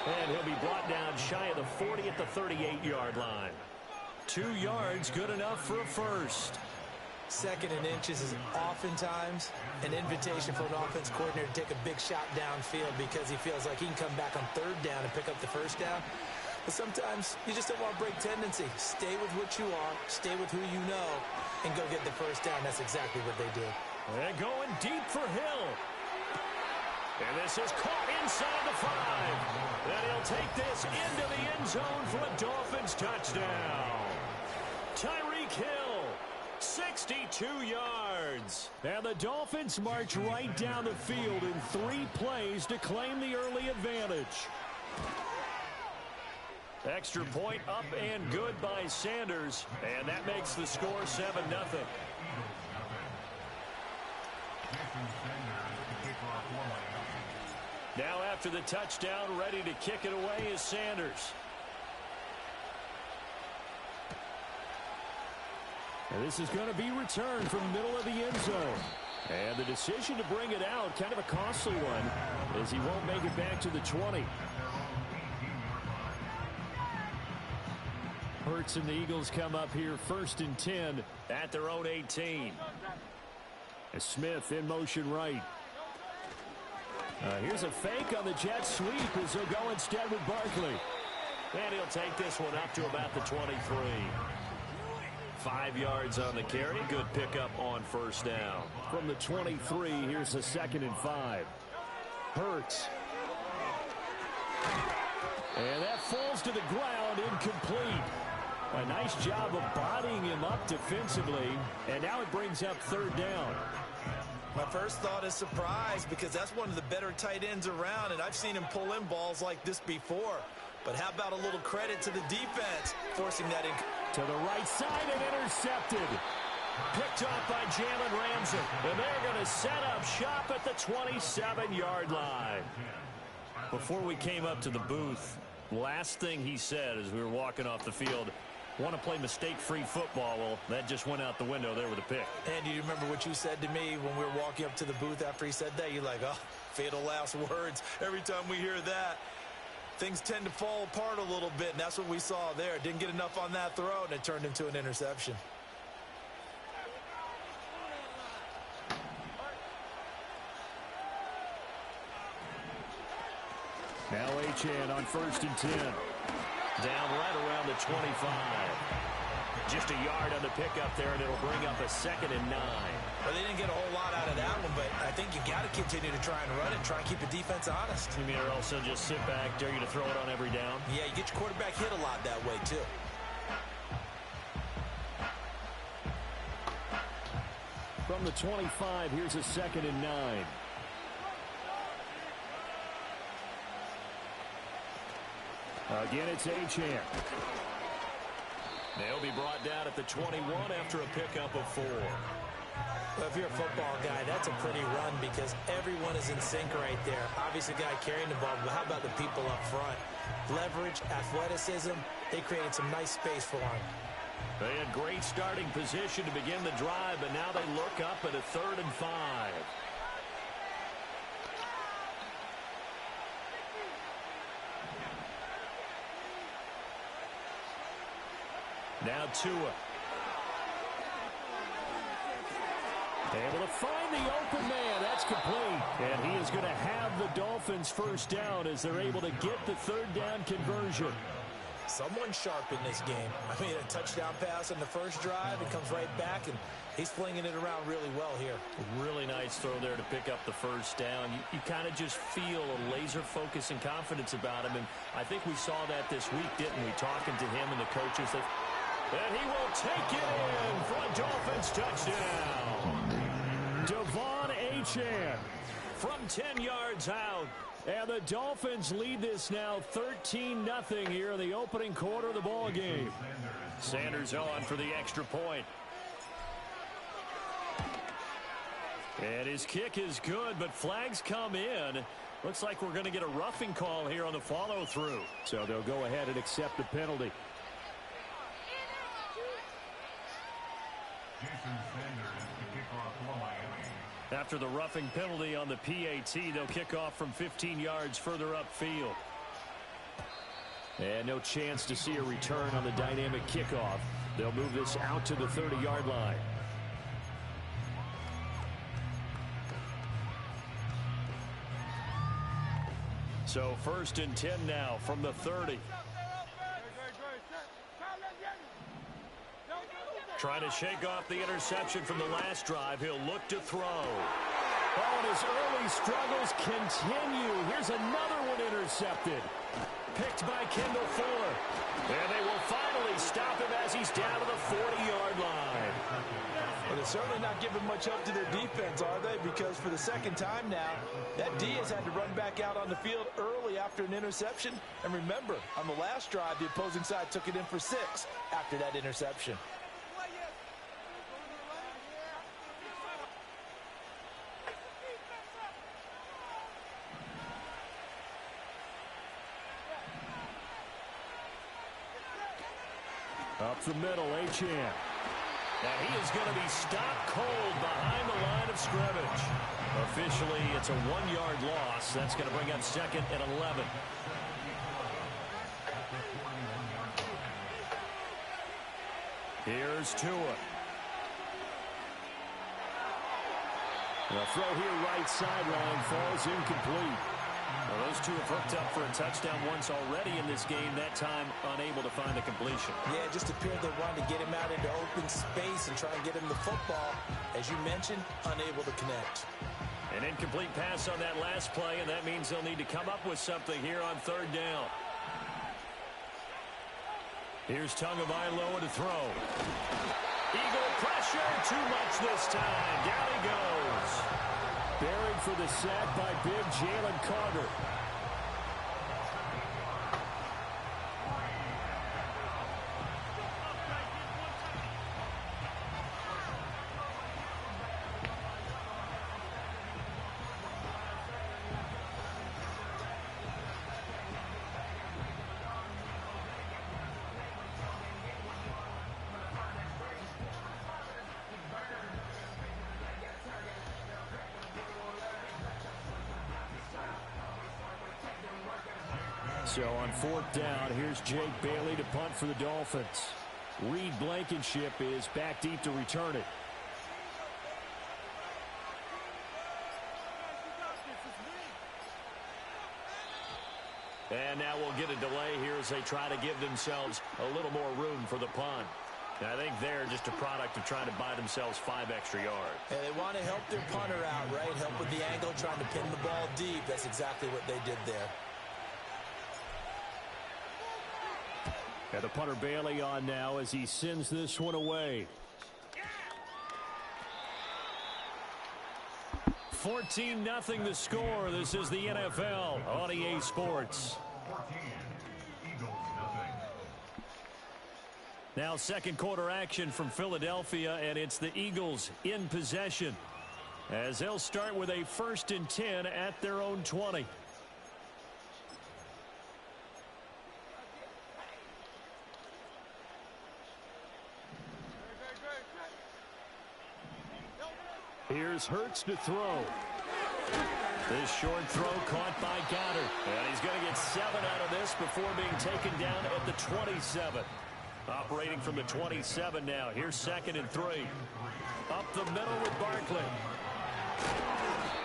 Speaker 5: And he'll be brought down shy of the 40 at the 38-yard line. 2 yards, good enough for a first.
Speaker 4: Second and inches is oftentimes an invitation for an offense coordinator to take a big shot downfield because he feels like he can come back on third down and pick up the first down. But sometimes you just don't want to break tendency. Stay with what you are, stay with who you know, and go get the first down. That's exactly what they did.
Speaker 5: And going deep for Hill. And this is caught inside the 5. And he'll take this into the end zone for a Dolphins touchdown. Tyreek Hill, 6
Speaker 8: 62 yards. And the Dolphins march right down the field in 3 plays to claim the early advantage. Extra point up and good by Sanders. And that makes the score 7-0. Now after the touchdown, ready to kick it away is Sanders. And this is going to be returned from the middle of the end zone. And the decision to bring it out, kind of a costly one, as he won't make it back to the 20. Hurts and the Eagles come up here 1st and 10 at their own 18. As Smith in motion right. Here's a fake on the jet sweep as he'll go instead with Barkley. And he'll take this one up to about the 23. 5 yards on the carry. Good pickup on first down. From the 23, here's a 2nd and 5. Hurts. And that falls to the ground, incomplete. A nice job of bodying him up defensively. And now it brings up 3rd down.
Speaker 4: My first thought is surprise, because that's one of the better tight ends around, and I've seen him pull in balls like this before. But how about a little credit to the defense forcing that in?
Speaker 8: To the right side and intercepted. Picked off by Jalen Ramsey. And they're going to set up shop at the 27-yard line. Before we came up to the booth, last thing he said as we were walking off the field, want to play mistake-free football. Well, that just went out the window there with a pick.
Speaker 4: And you remember what you said to me when we were walking up to the booth after he said that? You're like, oh, fatal last words. Every time we hear that, things tend to fall apart a little bit, and that's what we saw there. Didn't get enough on that throw, and it turned into an interception.
Speaker 8: Now Achane on 1st and 10. Down right around the 25. Just a yard on the pickup there, and it'll bring up a 2nd and 9.
Speaker 4: Well, they didn't get a whole lot out of that one, but I think you got to continue to try and run it, try and keep the defense honest.
Speaker 8: You mean, or also just sit back, dare you to throw it on every down?
Speaker 4: Yeah, you get your quarterback hit a lot that way, too.
Speaker 8: From the 25, here's a 2nd and 9. Again, it's Achane. They'll be brought down at the 21 after a pickup of 4.
Speaker 4: Well, if you're a football guy, that's a pretty run because everyone is in sync right there. Obviously, the guy carrying the ball, but how about the people up front? Leverage, athleticism, they created some nice space for him.
Speaker 8: They had great starting position to begin the drive, but now they look up at a 3rd and 5. Now Tua. Able to find the open man. That's complete. And he is going to have the Dolphins first down as they're able to get the 3rd down conversion.
Speaker 4: Someone sharp in this game. I mean, a touchdown pass in the first drive. It comes right back, and he's flinging it around really well here.
Speaker 8: Really nice throw there to pick up the first down. You kind of just feel a laser focus and confidence about him. And I think we saw that this week, didn't we? Talking to him and the coaches. And he will take it in for a Dolphins touchdown. Devon Achane from 10 yards out. And the Dolphins lead this now 13-0 here in the opening quarter of the ball game. Sanders on for the extra point. And his kick is good, but flags come in. Looks like we're going to get a roughing call here on the follow-through. So they'll go ahead and accept the penalty. After the roughing penalty on the PAT, they'll kick off from 15 yards further upfield. And no chance to see a return on the dynamic kickoff. They'll move this out to the 30-yard line. So 1st and 10 now from the 30. Trying to shake off the interception from the last drive. He'll look to throw. Oh, and his early struggles continue. Here's another one intercepted. Picked by Kendall Fuller. And they will finally stop him as he's down to the 40-yard line.
Speaker 4: Well, they're certainly not giving much help to their defense, are they? Because for the second time now, that D has had to run back out on the field early after an interception. And remember, on the last drive, the opposing side took it in for 6 after that interception.
Speaker 8: Up the middle, Achane. And he is going to be stopped cold behind the line of scrimmage. Officially, it's a 1-yard loss. That's going to bring up 2nd and 11. Here's Tua. The throw here right sideline falls incomplete. Well, those two have hooked up for a touchdown once already in this game, that time unable to find the completion.
Speaker 4: Yeah, it just appeared they wanted to get him out into open space and try and get him the football. As you mentioned, unable to connect.
Speaker 8: An incomplete pass on that last play, and that means they'll need to come up with something here on 3rd down. Here's Tagovailoa to throw. Eagle pressure, too much this time. Down he goes. Buried for the sack by big Jalen Carter. So on 4th down, here's Jake Bailey to punt for the Dolphins. Reed Blankenship is back deep to return it. And now we'll get a delay here as they try to give themselves a little more room for the punt. And I think they're just a product of trying to buy themselves 5 extra yards.
Speaker 4: And they want to help their punter out, right? Help with the angle, trying to pin the ball deep. That's exactly what they did there.
Speaker 8: And the punter Bailey on now as he sends this one away. 14-0 the score. This is the NFL on EA Sports. Now 2nd quarter action from Philadelphia, and it's the Eagles in possession as they'll start with a 1st and 10 at their own 20. Here's Hurts to throw. This short throw caught by Goddard. And he's going to get 7 out of this before being taken down at the 27. Operating from the 27 now. Here's 2nd and 3. Up the middle with Barkley.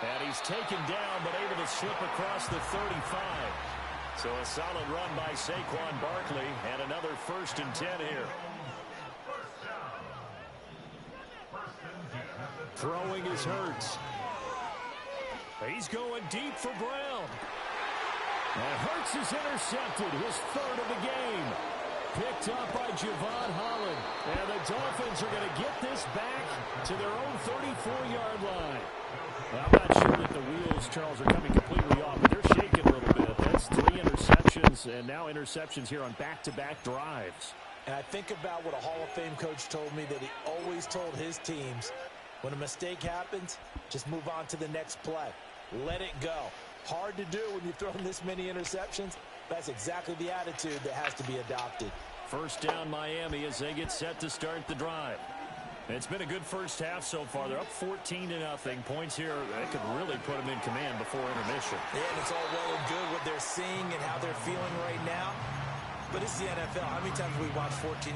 Speaker 8: And he's taken down but able to slip across the 35. So a solid run by Saquon Barkley and another 1st and 10 here. Throwing is Hurts. He's going deep for Brown. And Hurts is intercepted, his 3rd of the game. Picked up by Javon Holland. And the Dolphins are going to get this back to their own 34-yard line. Well, I'm not sure that the wheels, Charles, are coming completely off, but they're shaking a little bit. That's 3 interceptions, and now interceptions here on back-to-back drives.
Speaker 4: And I think about what a Hall of Fame coach told me that he always told his teams, when a mistake happens, just move on to the next play. Let it go. Hard to do when you've thrown this many interceptions. That's exactly the attitude that has to be adopted.
Speaker 8: 1st down Miami as they get set to start the drive. It's been a good first half so far. They're up 14-0. Points here, they could really put them in command before intermission.
Speaker 4: Yeah, and it's all well and good what they're seeing and how they're feeling right now. But it's the NFL. How many times have we watched 14-0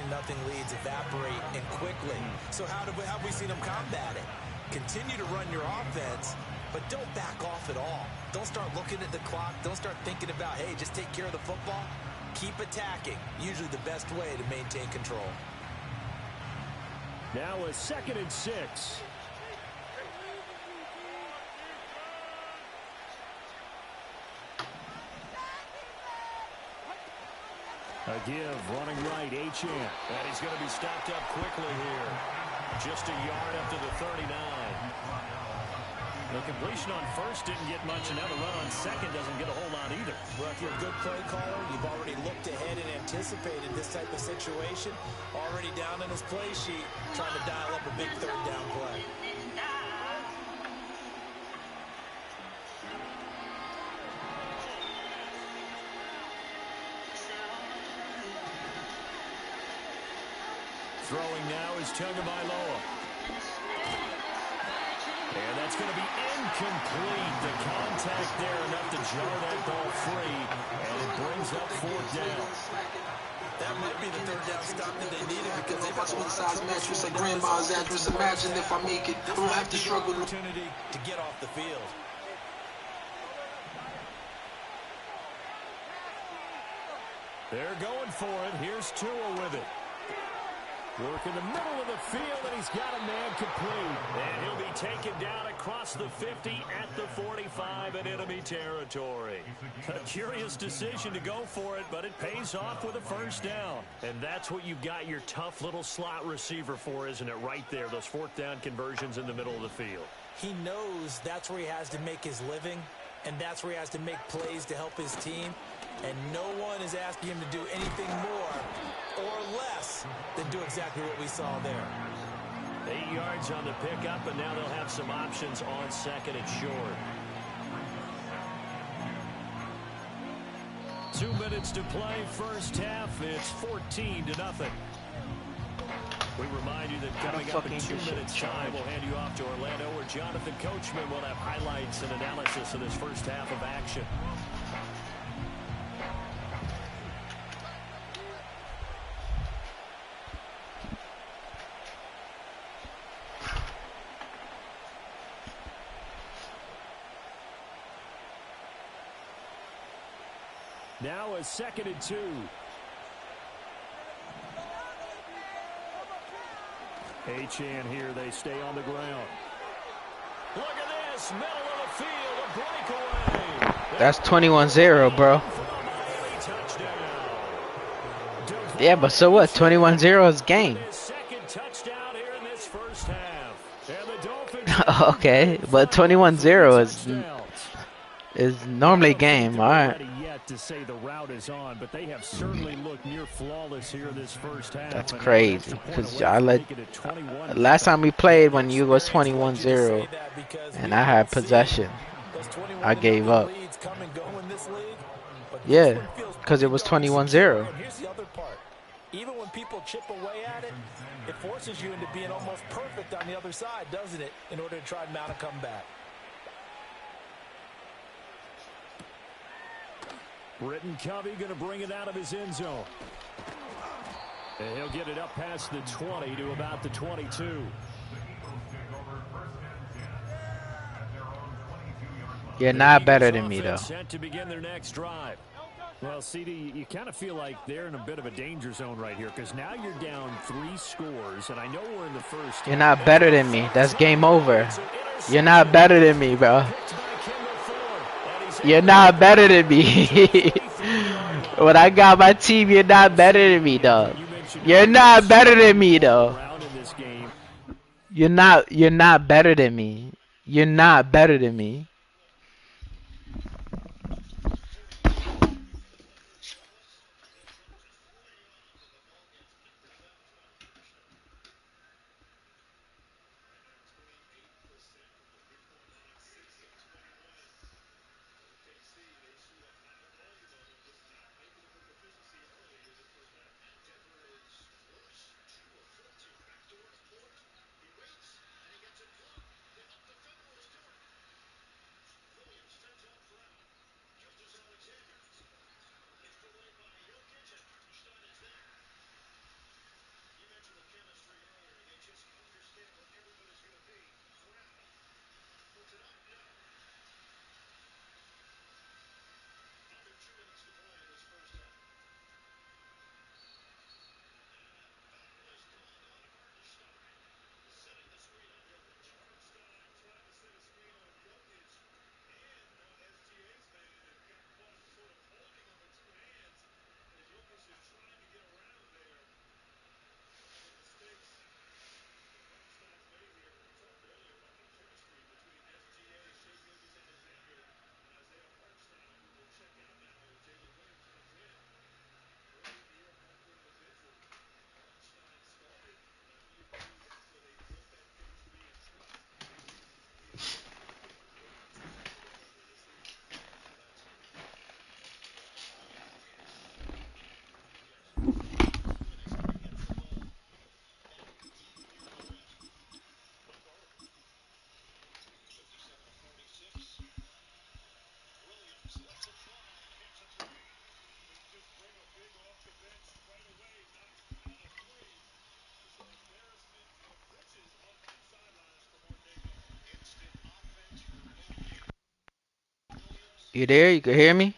Speaker 4: leads evaporate and quickly? So how have we seen them combat it? Continue to run your offense, but don't back off at all. Don't start looking at the clock. Don't start thinking about, hey, just take care of the football. Keep attacking. Usually the best way to maintain control.
Speaker 8: Now a 2nd and 6. A give, running right, Achane. And he's going to be stopped up quickly here. Just a yard up to the 39. The completion on first didn't get much, and now the run on second doesn't get a whole lot either.
Speaker 4: Well, if you're a good play caller, you've already looked ahead and anticipated this type of situation. Already down in his play sheet, trying to dial up a big third down play.
Speaker 8: Throwing now is Tagovailoa. And that's going to be incomplete. The contact there enough to jar that ball free, and it brings up fourth down.
Speaker 4: That might be the third down stop that they needed because they've got
Speaker 9: one size mattress at grandma's address. Imagine if I make it, I don't have to struggle.
Speaker 4: Opportunity to get off the field.
Speaker 8: They're going for it. Here's Tua with it. Work in the middle of the field, and he's got a man complete. And he'll be taken down across the 50 at the 45 in enemy territory. A curious decision to go for it, but it pays off with a first down. And that's what you've got your tough little slot receiver for, isn't it? Right there, those fourth down conversions in the middle of the field.
Speaker 4: He knows that's where he has to make his living, and that's where he has to make plays to help his team. And no one is asking him to do anything more or less than do exactly what we saw there.
Speaker 8: 8 yards on the pickup, and now they'll have some options on second and short. 2 minutes to play first half. It's 14-0. We remind you that coming up in 2 minutes time, we'll hand you off to Orlando, where Jonathan Coachman will have highlights and analysis of this first half of action. Now a 2nd and 2. Achane here. They stay on the ground. Look at this. Middle of the field. A breakaway.
Speaker 1: That's 21-0, bro. Yeah, but so what? 21-0 is game.
Speaker 8: Second touchdown here in this first half. And the Dolphins
Speaker 1: Okay, but 21-0 is normally game. All right.
Speaker 8: To say the route is on, but they have certainly looked near flawless here this first half.
Speaker 1: That's crazy because last time we played when you was 21-0 and I had possession, I gave up. Yeah, because it was 21-0.
Speaker 4: Here's the other part. Even when people chip away at it, it forces you into being almost perfect on the other side, doesn't it, in order to try and mount a comeback.
Speaker 8: Britton Covey going to bring it out of his end zone. And he'll get it up past the 20 to about the 22.
Speaker 1: You're not better than me, though.
Speaker 8: Set to begin their next drive. Well, CD, you kind of feel like they're in a bit of a danger zone right here because now you're down 3 scores, and I know we're in the first.
Speaker 1: You're not better than me. That's game over. You're not better than me, bro. You're not better than me. When I got my team, you're not better than me, dog. You're not better than me, though. You're not better than me. You're not better than me. You there? You can hear me?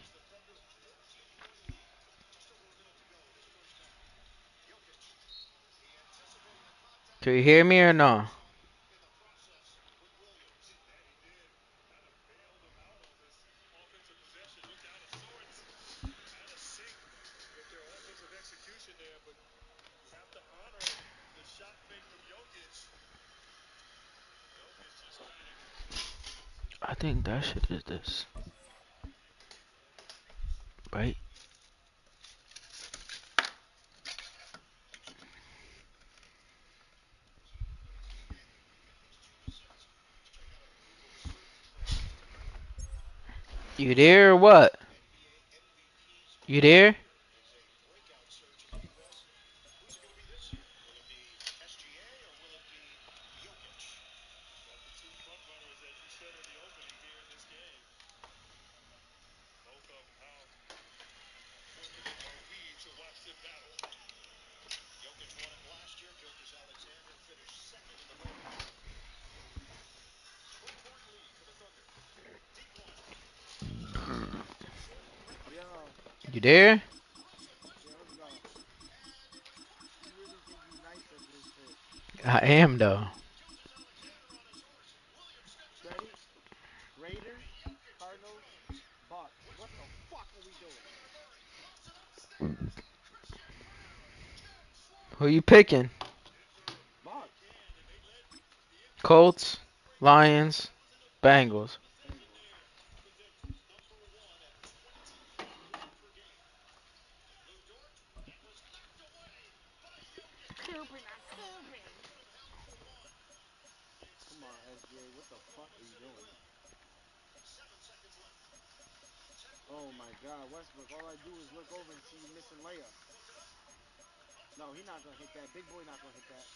Speaker 1: Can you hear me or no? I think that shit is this. Right? You there or what? You there?
Speaker 2: Yo,
Speaker 1: You there?
Speaker 2: yeah, let's go. You really think you nice at this shit?
Speaker 1: I am though.
Speaker 2: Ready? Raiders, Cardinals, Bucks. What the fuck are we doing?
Speaker 1: Who you picking?
Speaker 2: Bucks,
Speaker 1: Colts, Lions, Bengals.
Speaker 2: Bengals. Cooping, I'm cooping. Come on, SGA. What the fuck are you doing? Oh my God, Westbrook. All I do is look over and see you missing layups. No, he not gonna hit that. Big boy not gonna hit that.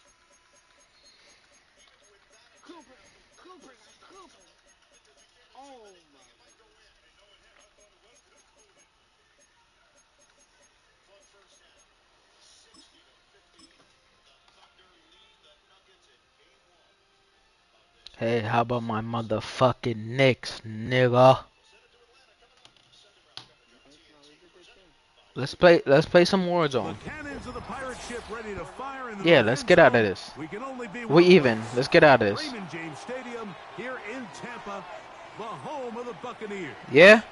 Speaker 2: Cooping, cooping, I'm cooping. Oh my.
Speaker 1: Hey, how about my motherfucking Knicks, nigga?
Speaker 2: Knicks, no, they did their thing.
Speaker 1: Let's play some
Speaker 10: The
Speaker 1: Warzone.
Speaker 10: cannons of the pirate ship ready to fire in the
Speaker 1: Yeah,
Speaker 10: north
Speaker 1: let's
Speaker 10: end
Speaker 1: get out of
Speaker 10: zone.
Speaker 1: this.
Speaker 10: We can only be
Speaker 1: We
Speaker 10: one
Speaker 1: even.
Speaker 10: place.
Speaker 1: Let's get out of this.
Speaker 10: Raymond James Stadium here in Tampa, the home of the Buccaneers.
Speaker 1: Yeah?